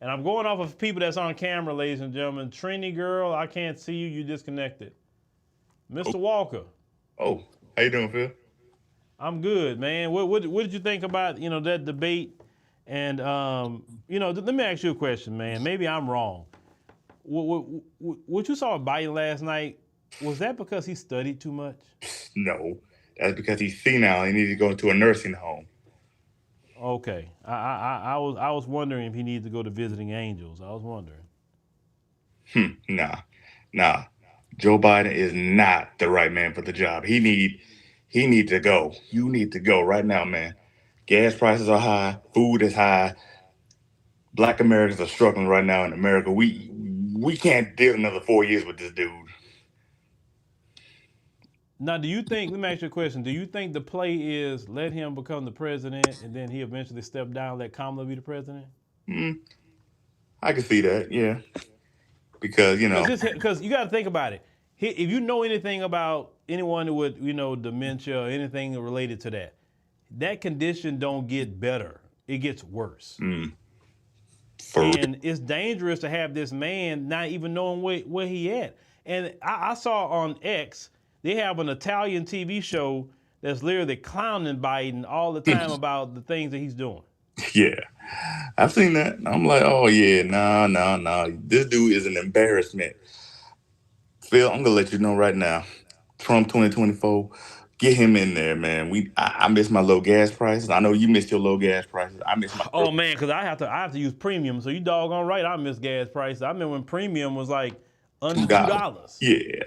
S2: And I'm going off of people that's on camera, ladies and gentlemen. Trini girl, I can't see you. You disconnected. Mr. Walker.
S14: Oh, how you doing, Phil?
S2: I'm good, man. What did you think about that debate? And let me ask you a question, man. Maybe I'm wrong. What you saw with Biden last night, was that because he studied too much?
S14: No, that's because he's senile. He needs to go to a nursing home.
S2: Okay, I was wondering if he needs to go to Visiting Angels. I was wondering.
S14: Nah. Joe Biden is not the right man for the job. He need to go. You need to go right now, man. Gas prices are high. Food is high. Black Americans are struggling right now in America. We can't deal another 4 years with this dude.
S2: Now, let me ask you a question. Do you think the play is let him become the president and then he eventually step down, let Kamala be the president?
S14: I can see that, yeah. Because,
S2: Because you got to think about it. If you know anything about anyone with, dementia or anything related to that condition don't get better. It gets worse. And it's dangerous to have this man not even knowing where he at. And I saw on X, they have an Italian TV show that's literally clowning Biden all the time about the things that he's doing.
S14: Yeah, I've seen that. I'm like, oh yeah, no. This dude is an embarrassment. Phil, I'm gonna let you know right now. Trump 2024, get him in there, man. I miss my low gas prices. I know you missed your low gas prices. I miss my.
S2: Oh man, because I have to use premium. So you doggone right, I miss gas prices. I remember when premium was like under $2.
S14: Yeah,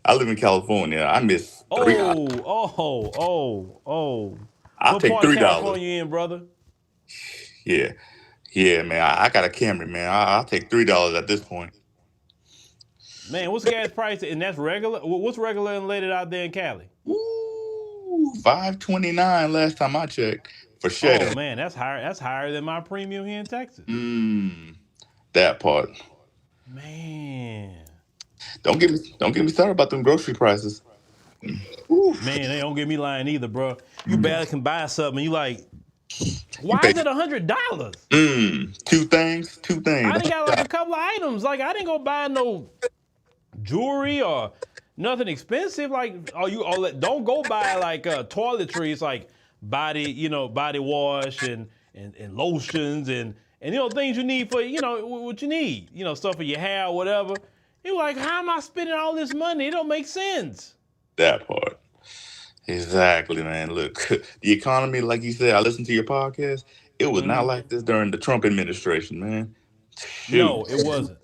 S14: I live in California. I miss $3. I'll take $3.
S2: California in, brother?
S14: Yeah, man. I got a Camry, man. I'll take $3 at this point.
S2: Man, what's the gas price? And that's regular. What's regular and rated out there in Cali?
S14: Ooh, $5.29 last time I checked for Shed.
S2: Oh man, that's higher. That's higher than my premium here in Texas.
S14: That part.
S2: Man.
S14: Don't get me started about them grocery prices.
S2: Man, they don't get me lying either, bro. You barely can buy something. You like, Why is it $100?
S14: Two things.
S2: I didn't got like a couple of items. Like I didn't go buy no jewelry or nothing expensive. Like don't go buy like toiletries, like body wash and lotions and things you need for what you need. Stuff for your hair or whatever. You're like, how am I spending all this money? It don't make sense.
S14: That part. Exactly, man. Look, the economy, like you said, I listened to your podcast. It was not like this during the Trump administration, man. Shoot.
S2: No, it wasn't.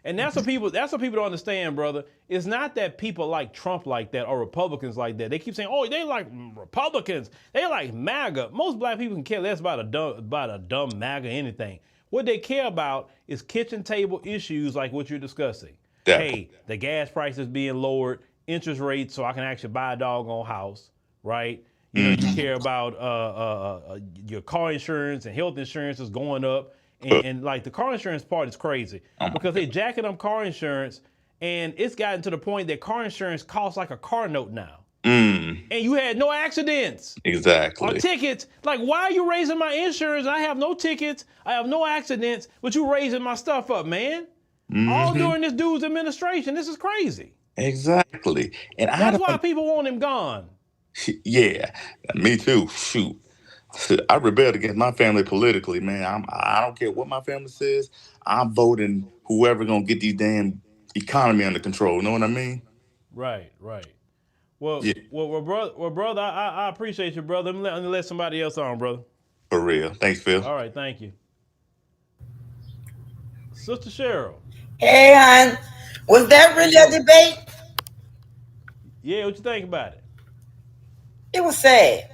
S2: And that's what people don't understand, brother. It's not that people like Trump like that or Republicans like that. They keep saying, oh, they like Republicans. They like MAGA. Most black people can care less about a dumb MAGA anything. What they care about is kitchen table issues like what you're discussing. Hey, the gas prices being lowered, interest rates so I can actually buy a doggone house, right? You care about your car insurance and health insurance is going up. And like the car insurance part is crazy because they jacking up car insurance and it's gotten to the point that car insurance costs like a car note now. And you had no accidents.
S14: Exactly.
S2: Or tickets. Like, why are you raising my insurance? I have no tickets. I have no accidents, but you raising my stuff up, man. All during this dude's administration. This is crazy.
S14: Exactly. And
S2: that's why people want him gone.
S14: Yeah, me too. Shoot. I rebelled against my family politically, man. I don't care what my family says. I'm voting whoever gonna get these damn economy under control. You know what I mean?
S2: Right. Well, brother, I appreciate you, brother. Let me let somebody else on, brother.
S14: For real. Thanks, Phil.
S2: All right, thank you. Sister Cheryl.
S15: Hey, hon. Was that really a debate?
S2: Yeah, what you think about it?
S15: It was sad.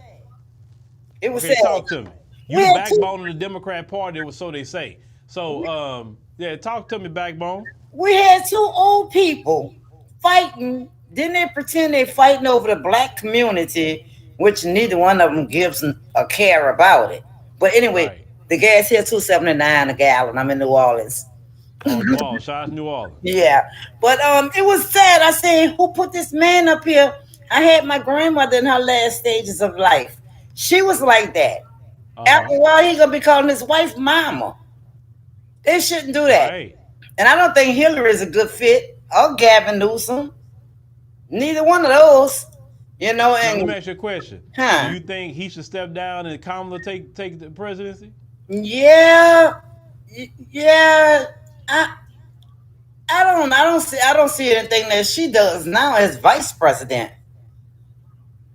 S15: It was sad.
S2: Talk to me. You the backbone of the Democrat Party, so they say. So, talk to me, backbone.
S15: We had two old people fighting. Then they pretend they're fighting over the black community, which neither one of them gives a care about it. But anyway, the gas here $2.79 a gallon. I'm in New Orleans.
S2: Oh, New Orleans. Shout out to New Orleans.
S15: Yeah. But it was sad. I said, who put this man up here? I had my grandmother in her last stages of life. She was like that. After a while, he's going to be calling his wife mama. They shouldn't do that. Right. And I don't think Hillary is a good fit or Gavin Newsom. Neither one of those, And
S2: now, let me ask you a question.
S15: Huh?
S2: Do you think he should step down and Kamala take the presidency?
S15: Yeah. I don't see anything that she does now as vice president.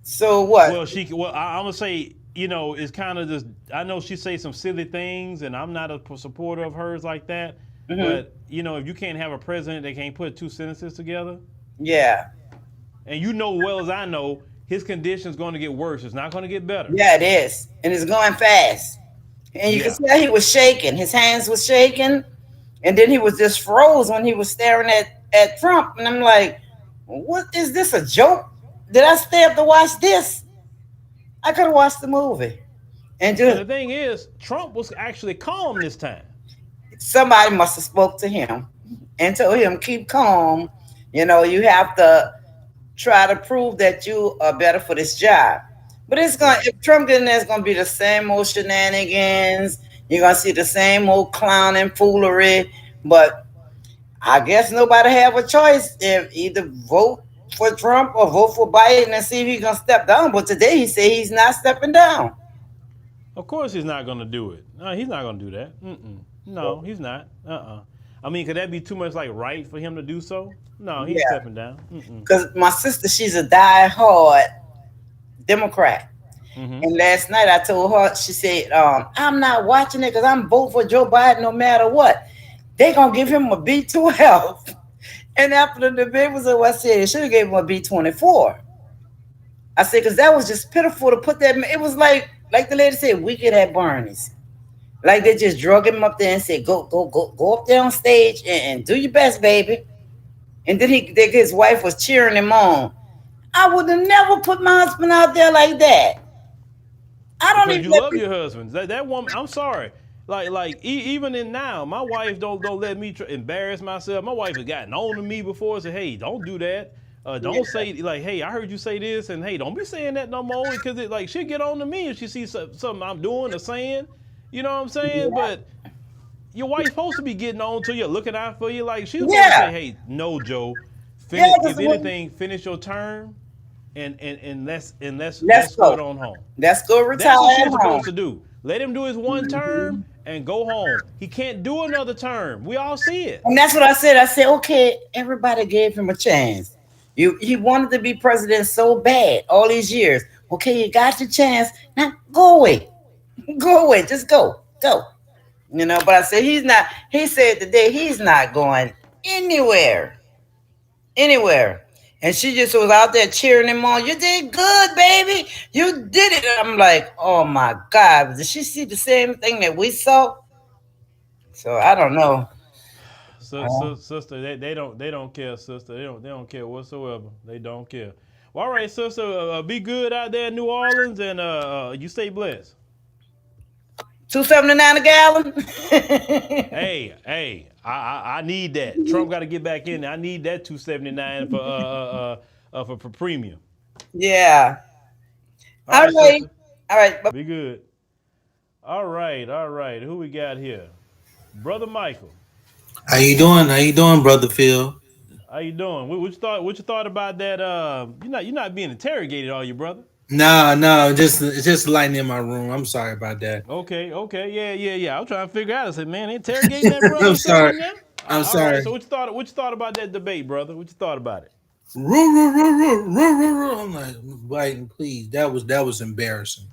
S15: So what?
S2: Well, I'm gonna say, it's kind of just. I know she say some silly things, and I'm not a supporter of hers like that. But if you can't have a president that can't put two sentences together,
S15: yeah.
S2: And well as I know, his condition is going to get worse. It's not going to get better.
S15: Yeah, it is, and it's going fast. And you can tell he was shaking. His hands was shaking, and then he was just froze when he was staring at Trump. And I'm like, what is this, a joke? Did I stay up to watch this? I could have watched the movie. And
S2: the thing is, Trump was actually calm this time.
S15: Somebody must have spoke to him and told him, keep calm. You have to try to prove that you are better for this job. But if Trump gets in there, it's going to be the same old shenanigans. You're going to see the same old clown and foolery. But I guess nobody have a choice if either vote for Trump or vote for Biden and see if he's going to step down. But today he said he's not stepping down.
S2: Of course he's not going to do it. No, he's not going to do that. No, he's not. I mean, could that be too much right for him to do so? No, he's stepping down.
S15: Because my sister, she's a die-hard Democrat. And last night I told her, she said, I'm not watching it because I'm voting for Joe Biden no matter what. They're going to give him a B12. And after the debate was over, I said, they should have gave him a B24. I said, because that was just pitiful to put that. It was like the lady said, wicked at Bernie's. Like they just drug him up there and said, go up there on stage and do your best, baby. And then his wife was cheering him on. I would have never put my husband out there like that. I don't even.
S2: You love your husband. That woman. I'm sorry. Even in now, my wife don't let me embarrass myself. My wife has gotten on to me before and said, "Hey, don't do that." Don't say like, hey, I heard you say this, and hey, don't be saying that no more because it like she'll get on to me if she sees something I'm doing or saying. You know what I'm saying?
S15: Yeah.
S2: But your wife's supposed to be getting on to you, looking out for you. Like she's supposed to say,
S15: Yeah.
S2: hey, no, Joe,
S15: Yeah,
S2: finish.
S15: that's
S2: If
S15: what,
S2: anything, finish your term, and let's
S15: let's
S2: go it
S15: go.
S2: on home.
S15: Let's go
S2: That's
S15: retire
S2: what she
S15: at
S2: was
S15: home.
S2: supposed to do. Let him do his one term and go home. He can't do another term. We all see it.
S15: And that's what I said. I said, okay, everybody gave him a chance. He wanted to be president so bad all these years. Okay, you got your chance. Now go away. Go away. Just go. Go. But I said he's not, he said today he's not going anywhere. Anywhere. And she just was out there cheering him on. You did good, baby. You did it. I'm like, oh my God. Did she see the same thing that we saw? So I don't know.
S2: Sister, they don't care, sister. They don't care whatsoever. They don't care. Well, all right, sister, be good out there in New Orleans, and you stay blessed.
S15: $2.79 a gallon.
S2: Hey, I need that. Trump got to get back in there. I need that $2.79 for premium.
S15: Yeah.
S2: All right,
S15: right.
S2: sister.
S15: All right.
S2: Be good. All right. Who we got here? Brother Michael.
S16: How you doing? How you doing, brother Phil?
S2: How you doing? What you thought about that? You're not being interrogated, are you, brother?
S16: No, just lighting in my room. I'm sorry about that.
S2: Okay, yeah. I'm trying to figure out. I said, man, they interrogating that brother
S16: I'm
S2: or something
S16: sorry.
S2: now?
S16: I'm
S2: All right.
S16: sorry.
S2: So what you thought about that debate, brother? What you thought about it?
S16: I'm like, Biden, please. That was embarrassing.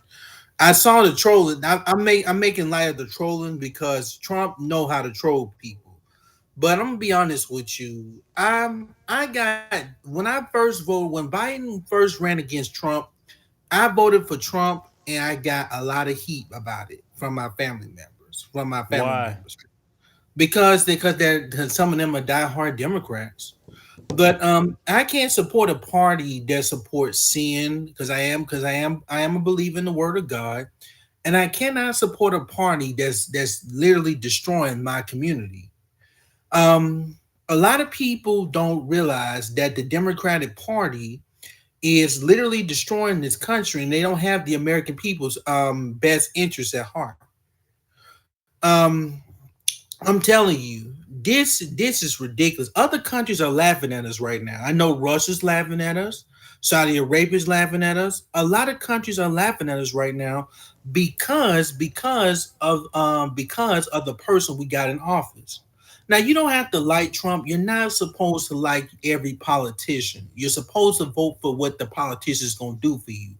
S16: I saw the trolling. I'm making light of the trolling because Trump know how to troll people. But I'm gonna be honest with you. I got when I first voted when Biden first ran against Trump, I voted for Trump and I got a lot of heat about it from my family
S2: Why?
S16: members because some of them are diehard Democrats. But I can't support a party that supports sin because I am a believer in the word of God, and I cannot support a party that's literally destroying my community. A lot of people don't realize that the Democratic Party is literally destroying this country, and they don't have the American people's best interests at heart. Um, I'm telling you, this is ridiculous. Other countries are laughing at us right now. I know Russia's laughing at us. Saudi Arabia's laughing at us. A lot of countries are laughing at us right now because of the person we got in office. Now you don't have to like Trump. You're not supposed to like every politician. You're supposed to vote for what the politician is going to do for you.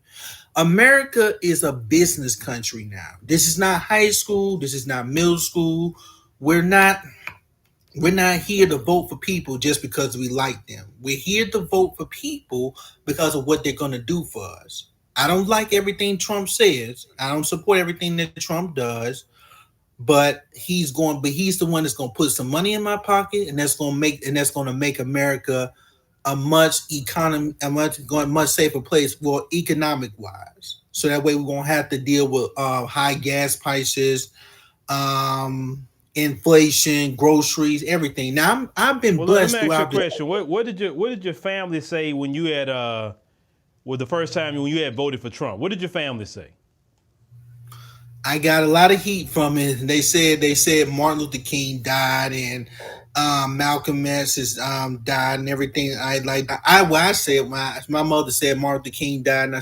S16: America is a business country now. This is not high school. This is not middle school. We're not here to vote for people just because we like them. We're here to vote for people because of what they're going to do for us. I don't like everything Trump says. I don't support everything that Trump does, but he's the one that's going to put some money in my pocket, and that's going to make America a much safer place, well, economic wise. So that way we won't have to deal with high gas prices, inflation, groceries, everything. Now I've been blessed
S2: Let me ask you a
S16: throughout
S2: question. What did your family say when you had the first time when you had voted for Trump? What did your family say?
S16: I got a lot of heat from it. They said Martin Luther King died and Malcolm X has died and everything. I said my mother said Martin Luther King died, and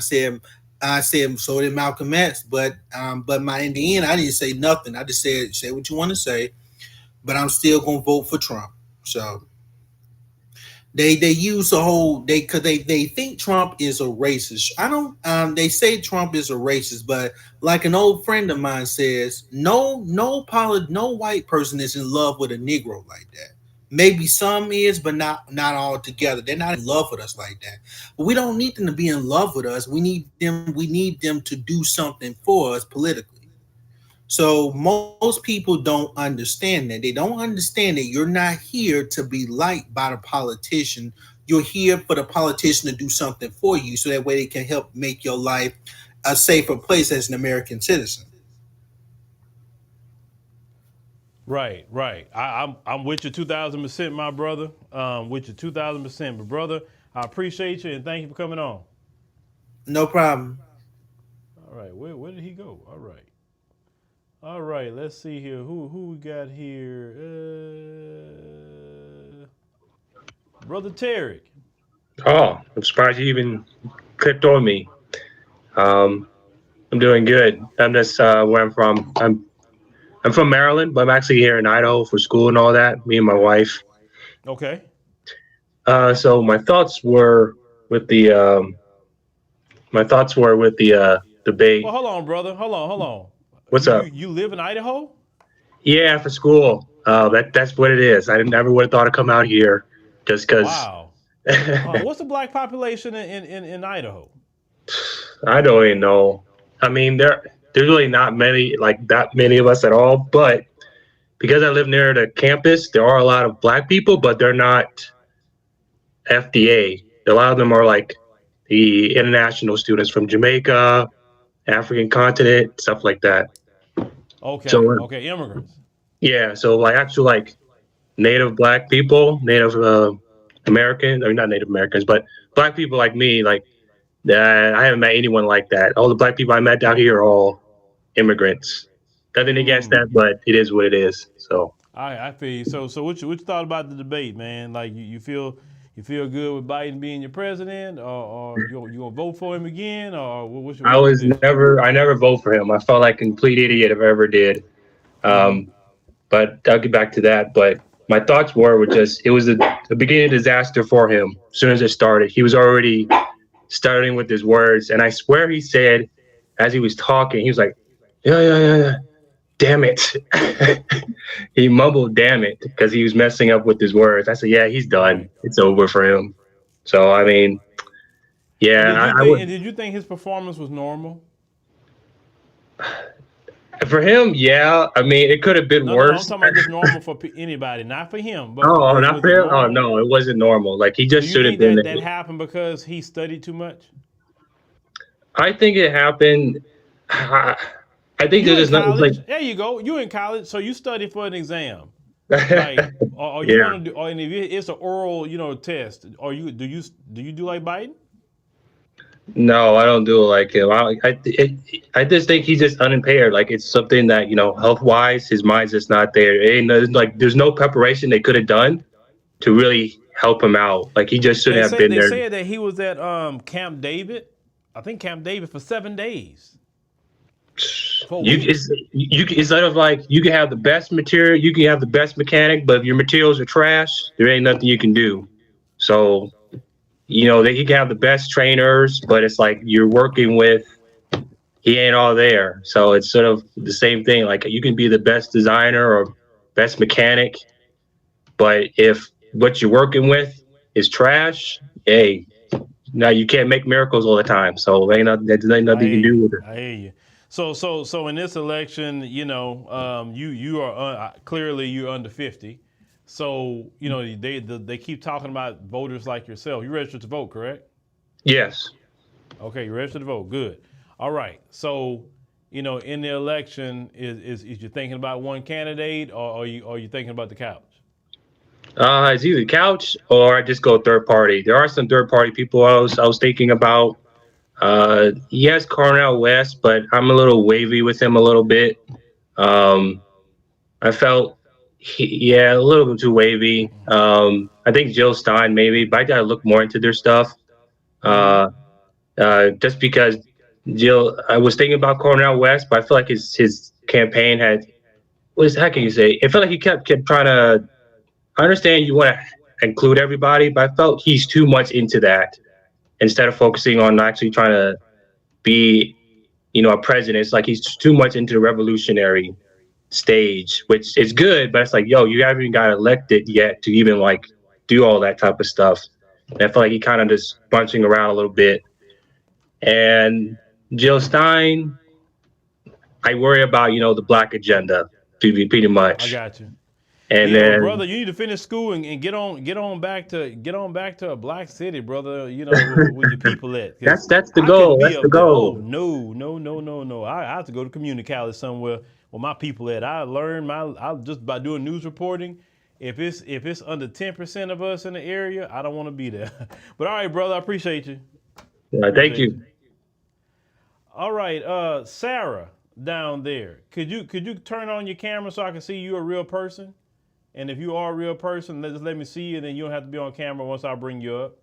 S16: I said so did Malcolm X. But in the end I didn't say nothing. I just said say what you want to say, but I'm still gonna vote for Trump. So they use the whole because they think Trump is a racist. I don't. They say Trump is a racist, but like an old friend of mine says, no white person is in love with a Negro like that. Maybe some is, but not all together. They're not in love with us like that. But we don't need them to be in love with us. We need them to do something for us politically. So most people don't understand that. They don't understand that you're not here to be liked by the politician. You're here for the politician to do something for you, so that way they can help make your life a safer place as an American citizen.
S2: Right. I'm with you 2,000%, my brother. With you 2,000%, but brother, I appreciate you and thank you for coming on.
S16: No problem.
S2: All right, where did he go? All right. Let's see here. Who we got here? Brother Tarek.
S17: Oh, I'm surprised you even clicked on me. I'm doing good. I'm just where I'm from. I'm from Maryland, but I'm actually here in Idaho for school and all that. Me and my wife.
S2: Okay.
S17: So my thoughts were with the debate.
S2: Well, hold on, brother. Hold on.
S17: What's up?
S2: You live in Idaho?
S17: Yeah, for school. That's what it is. I never would have thought to come out here just because.
S2: Wow. What's the black population in Idaho?
S17: I don't even know. I mean, there's really not many, like that many of us at all. But because I live near the campus, there are a lot of black people, but they're not FDA. A lot of them are like the international students from Jamaica, African continent, stuff like that.
S2: Okay.
S17: So,
S2: okay, immigrants.
S17: Yeah. So like actual like native black people, Native American, or not Native Americans, but black people like me, like that. I haven't met anyone like that. All the black people I met out here are all immigrants. Nothing against that, but it is what it is. So
S2: I feel you. So what you thought about the debate, man? Like you feel good with Biden being your president, or you gonna vote for him again, or what's your?
S17: I never vote for him. I felt like a complete idiot if I ever did. But I'll get back to that. But my thoughts were just it was a beginning disaster for him. As soon as it started, he was already starting with his words, and I swear he said, as he was talking, he was like, yeah, damn it. He mumbled damn it because he was messing up with his words. I said, yeah, he's done. It's over for him. So I mean, yeah.
S2: Did you think his performance was normal?
S17: For him, yeah. I mean, it could have been worse.
S2: No, I'm talking about just normal for anybody, not for him. But
S17: not for him. Oh no, it wasn't normal. Like he just should have been.
S2: That happened because he studied too much?
S17: I think it happened. I think there's not like.
S2: There you go. You in college, so you study for an exam. Like, or you want to do, or if it's an oral, test. Or do you do like Biden?
S17: No, I don't do it like him. I just think he's just unimpaired. Like it's something that health wise, his mind's just not there. There's no preparation they could have done to really help him out. Like he just shouldn't have been there.
S2: They said that he was at Camp David. I think Camp David for 7 days.
S17: Instead of like you can have the best material, you can have the best mechanic, but if your materials are trash, there ain't nothing you can do. So. He can have the best trainers, but it's like you're working with, he ain't all there. So it's sort of the same thing. Like you can be the best designer or best mechanic, but if what you're working with is trash, hey, now you can't make miracles all the time. So there's nothing you can do with it.
S2: I hear you. So in this election, you are clearly you're under 50. So, they keep talking about voters like yourself. You registered to vote, correct?
S17: Yes.
S2: Okay, you registered to vote. Good. All right. So, in the election, is you thinking about one candidate or are you thinking about the couch?
S17: It's either couch or I just go third party. There are some third party people I was thinking about. Yes, Cornel West, but I'm a little wavy with him a little bit. I felt a little bit too wavy. I think Jill Stein maybe, but I gotta look more into their stuff. Just because I was thinking about Cornel West, but I feel like his campaign how can you say? It felt like he kept trying to. I understand you want to include everybody, but I felt he's too much into that instead of focusing on actually trying to be, a president. It's like he's too much into the revolutionary stage, which is good, but it's like, you haven't even got elected yet to even like do all that type of stuff. And I feel like he kind of just bunching around a little bit. And Jill Stein, I worry about the black agenda pretty much.
S2: I got you.
S17: And then,
S2: brother, you need to finish school and get on back to a black city, brother. Where your people at.
S17: That's the goal. That's the goal.
S2: No. I have to go to community college somewhere where my people at. I learned just by doing news reporting If it's under 10% of us in the area, I don't want to be there. But all right, brother, I appreciate you.
S17: Thank you.
S2: All right, Sarah down there. Could you turn on your camera so I can see you a real person? And if you are a real person, just let me see you, and then you don't have to be on camera once I bring you up.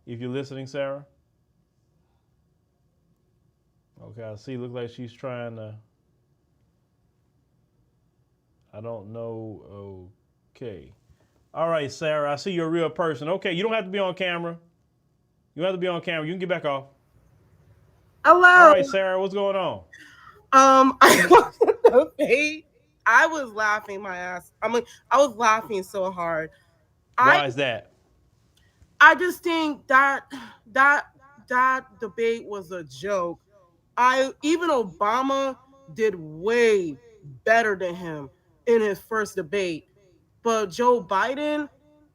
S2: If you're listening, Sarah. Okay, I see. Look like she's trying to. I don't know. Okay. All right, Sarah. I see you're a real person. Okay, you don't have to be on camera. You don't have to be on camera. You can get back off.
S18: Hello.
S2: All right, Sarah. What's going on?
S18: I was laughing my ass. I was laughing so hard.
S2: Why is that?
S18: I just think that debate was a joke. Even Obama did way better than him in his first debate. But Joe Biden,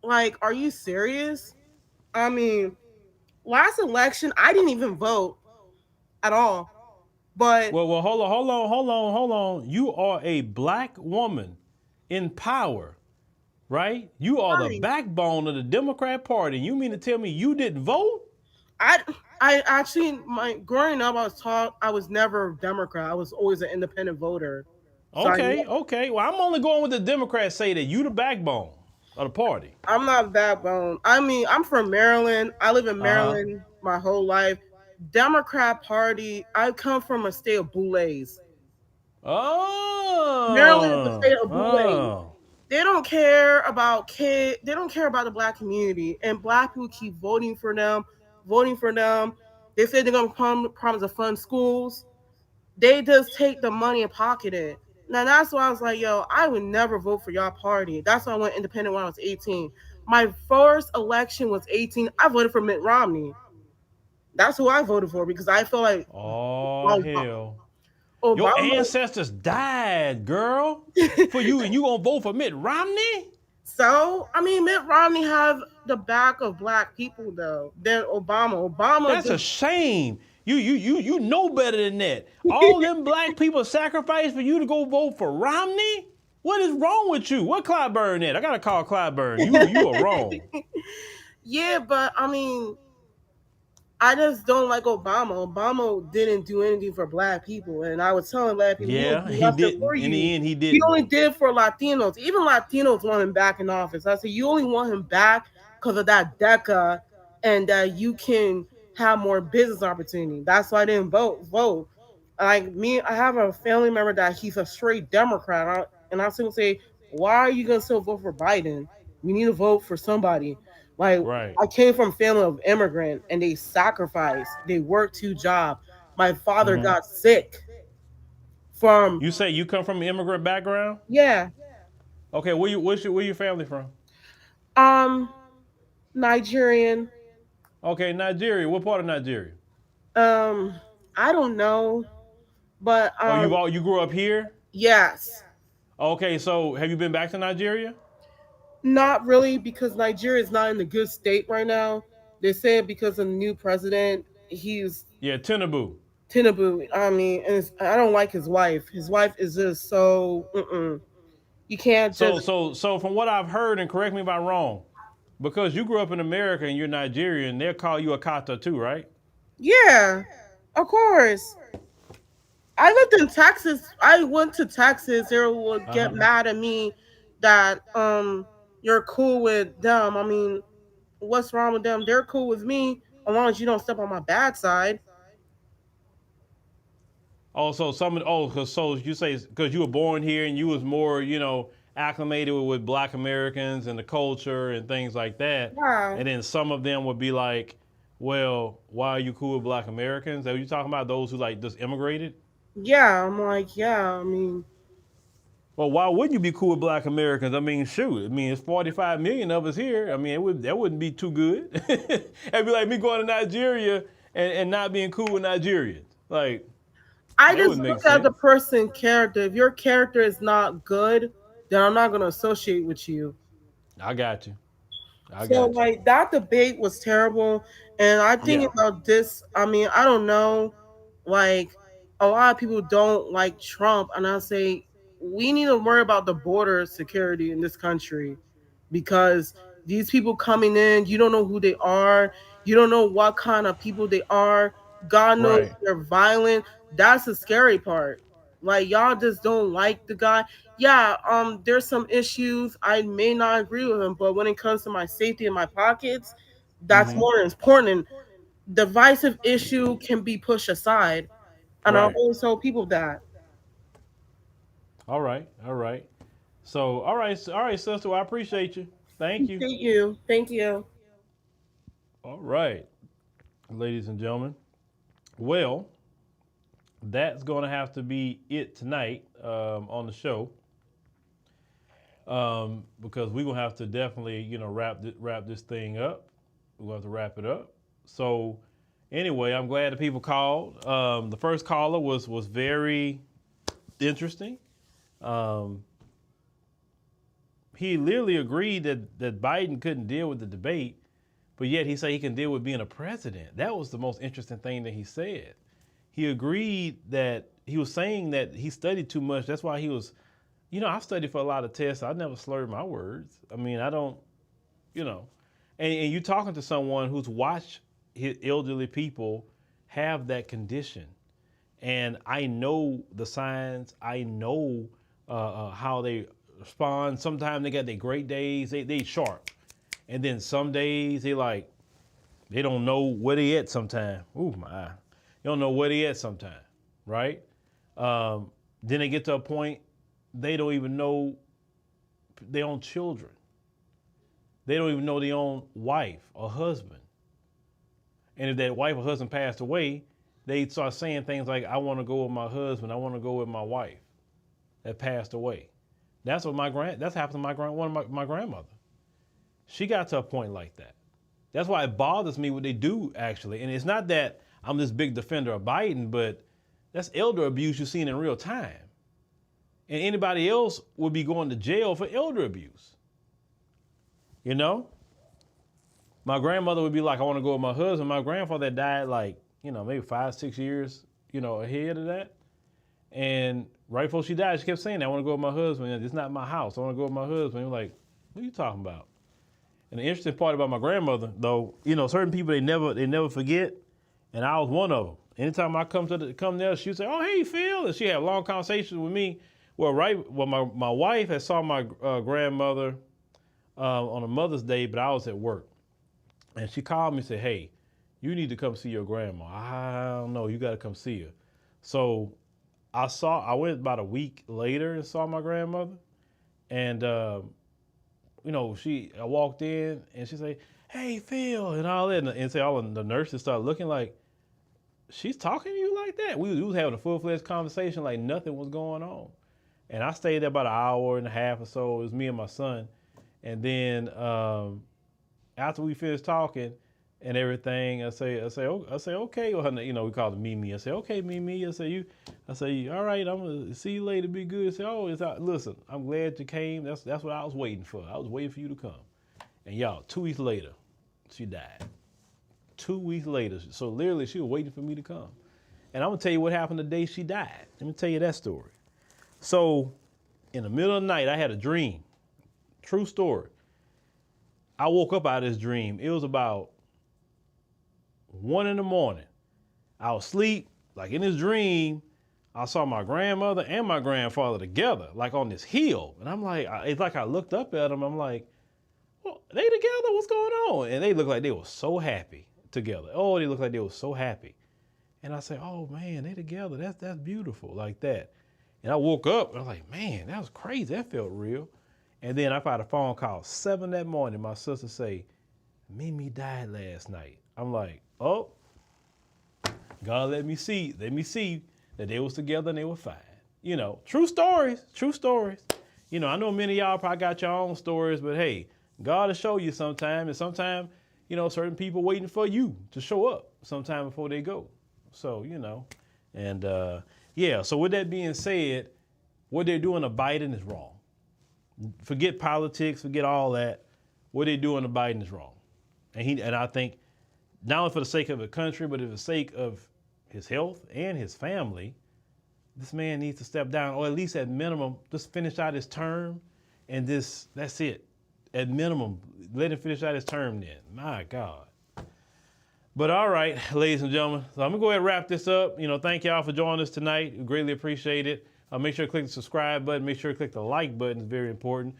S18: like, are you serious? I mean, last election, I didn't even vote at all. But
S2: well, hold on. You are a black woman in power, right? You are the backbone of the Democrat Party. You mean to tell me you didn't vote?
S18: I actually, growing up, I was never a Democrat. I was always an independent voter.
S2: So okay. Well, I'm only going with the Democrats say that you the backbone of the party.
S18: I'm not backbone. I mean, I'm from Maryland. I live in Maryland my whole life. Democrat Party. I come from a state of boulets.
S2: Oh,
S18: Maryland is a state of boulets. They don't care about kids. They don't care about the black community, and black people keep voting for them. They say they're gonna promise to fund schools. They just take the money and pocket it. Now that's why I was like, yo, I would never vote for y'all party. That's why I went independent when I was 18. My first election was 18. I voted for Mitt Romney. That's who I voted for because I feel like
S2: hell.
S18: Obama,
S2: your ancestors died, girl, for you, and you gonna vote for Mitt Romney?
S18: So, I mean, Mitt Romney have the back of black people though than Obama.
S2: That's a shame. You know better than that. All them black people sacrificed for you to go vote for Romney? What is wrong with you? What Clyburn at? I gotta call Clyburn. You are wrong.
S18: Yeah, but I mean, I just don't like Obama. Obama didn't do anything for black people, and I was telling black people,
S2: yeah, he did. In the end, he did.
S18: He only did for Latinos. Even Latinos want him back in office. I said, you only want him back because of that DECA, and that you can have more business opportunity. That's why I didn't vote. Like me, I have a family member that he's a straight Democrat, and I still say, why are you gonna still vote for Biden? We need to vote for somebody. Like, I came from a family of immigrant, and they sacrificed. They worked 2 jobs. My father got sick from.
S2: You say you come from an immigrant background?
S18: Yeah.
S2: Okay, where your family from?
S18: Nigerian.
S2: Okay, Nigeria. What part of Nigeria?
S18: I don't know, but
S2: you grew up here?
S18: Yes.
S2: Okay, so have you been back to Nigeria?
S18: Not really, because Nigeria is not in a good state right now. They say because of the new president, he's
S2: Tinubu.
S18: I mean, and I don't like his wife. His wife is just so. You can't just.
S2: So from what I've heard, and correct me if I'm wrong, because you grew up in America and you're Nigerian, they'll call you a kata too, right?
S18: Yeah, of course. I lived in Texas. I went to Texas. They would get mad at me that you're cool with them. I mean, what's wrong with them? They're cool with me as long as you don't step on my bad side.
S2: So you say because you were born here and you was more, acclimated with Black Americans and the culture and things like that.
S18: Yeah.
S2: And then some of them would be like, well, why are you cool with Black Americans? Are you talking about those who like just immigrated?
S18: Yeah, I'm like, yeah, I mean.
S2: Well, why wouldn't you be cool with Black Americans? I mean, shoot. I mean, it's 45 million of us here. I mean, that wouldn't be too good. It'd be like me going to Nigeria and not being cool with Nigerians. Like,
S18: I just look at the person's character. If your character is not good, then I'm not going to associate with you.
S2: I got you.
S18: Like, that debate was terrible. And I think about this, I mean, I don't know. Like, a lot of people don't like Trump. And I say, we need to worry about the border security in this country. because these people coming in, you don't know who they are. You don't know what kind of people they are. God knows
S2: Right.
S18: they're violent. That's the scary part. Like, y'all just don't like the guy. Yeah, there's some issues. I may not agree with him, but when it comes to my safety in my pockets, that's more important. Divisive issue can be pushed aside. And I
S2: Right.
S18: always tell people that.
S2: All right. All right. So, all right, sister. Well, I appreciate you. Thank you.
S18: Thank you. Thank you.
S2: All right, ladies and gentlemen. Well, that's going to have to be it tonight on the show, because we're gonna have to definitely, wrap this thing up. We're gonna have to wrap it up. So, anyway, I'm glad the people called. The first caller was very interesting. He literally agreed that Biden couldn't deal with the debate, but yet he said he can deal with being a president. That was the most interesting thing that he said. He agreed that he was saying that he studied too much. That's why he was, I've studied for a lot of tests. I never slurred my words. I mean, I don't, and you're talking to someone who's watched his elderly people have that condition. And I know the signs. I know how they respond. Sometimes they got their great days. They sharp. And then some days they don't know where they at sometime. Ooh, my eye. They don't know where they at sometime, right? Then they get to a point they don't even know their own children. They don't even know their own wife or husband. And if that wife or husband passed away, they start saying things like, I want to go with my husband, I want to go with my wife that passed away. That's what that's happened to my grandmother. She got to a point like that. That's why it bothers me what they do, actually. And it's not that I'm this big defender of Biden, but that's elder abuse you're seeing in real time. And anybody else would be going to jail for elder abuse. My grandmother would be like, I want to go with my husband. My grandfather died maybe 5-6 years, ahead of that. And right before she died, she kept saying that, I want to go with my husband. It's not my house. I want to go with my husband. Like, what are you talking about? And the interesting part about my grandmother, though, certain people, they never forget. And I was one of them. Anytime I come there, she'd say, oh, hey, Phil. And she had long conversations with me. Well, my wife had saw my grandmother on a Mother's Day, but I was at work. And she called me and said, hey, you need to come see your grandma. I don't know, you got to come see her. So I went about a week later and saw my grandmother. And, I walked in and she said, hey, Phil, and all that. And say all the nurses started looking like, she's talking to you like that? We was having a full-fledged conversation like nothing was going on. And I stayed there about an hour and a half or so. It was me and my son. And then after we finished talking and everything, I say, okay. Or, we call it Mimi. I say, okay, Mimi. I say, all right, I'm gonna see you later. Be good. I say, listen, I'm glad you came. That's what I was waiting for. I was waiting for you to come. And y'all, 2 weeks later, she died. 2 weeks later. So literally, she was waiting for me to come. And I'm gonna tell you what happened the day she died. Let me tell you that story. So in the middle of the night, I had a dream. True story. I woke up out of this dream. It was about 1 a.m. I was asleep, like in this dream, I saw my grandmother and my grandfather together, like on this hill. And I'm like, it's like I looked up at them. I'm like, well, they together? What's going on? And they looked like they were so happy together. Oh, they looked like they were so happy. And I said, oh man, they together. That's beautiful, like that. And I woke up and I was like, man, that was crazy. That felt real. And then I got a phone call 7 that morning. My sister say, Mimi died last night. I'm like, oh, God, let me see that they was together and they were fine. True stories. I know many of y'all probably got your own stories, but hey, God will show you sometime. And sometimes, certain people waiting for you to show up sometime before they go. So, and so with that being said, what they're doing to Biden is wrong. Forget politics, forget all that. What they're doing to Biden is wrong. And I think not only for the sake of the country, but for the sake of his health and his family, this man needs to step down, or at least at minimum, just finish out his term and that's it. At minimum, let him finish out his term then. My God. But all right, ladies and gentlemen, so I'm gonna go ahead and wrap this up. Thank y'all for joining us tonight. We greatly appreciate it. Make sure to click the subscribe button. Make sure to click the like button. It's very important.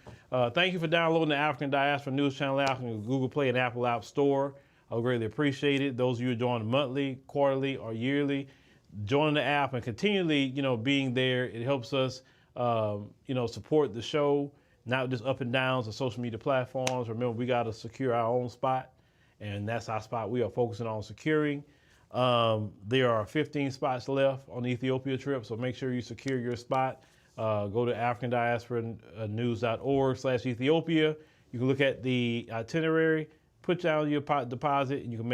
S2: Thank you for downloading the African Diaspora News Channel app on Google Play and Apple App Store. I greatly appreciate it. Those of you who are joining monthly, quarterly, or yearly, joining the app and continually, being there. It helps us, support the show, not just up and downs of social media platforms. Remember, we got to secure our own spot, and that's our spot we are focusing on securing. There are 15 spots left on the Ethiopia trip, so make sure you secure your spot. Go to africandiasporanews.org/Ethiopia. You can look at the itinerary, put down your deposit, and you can make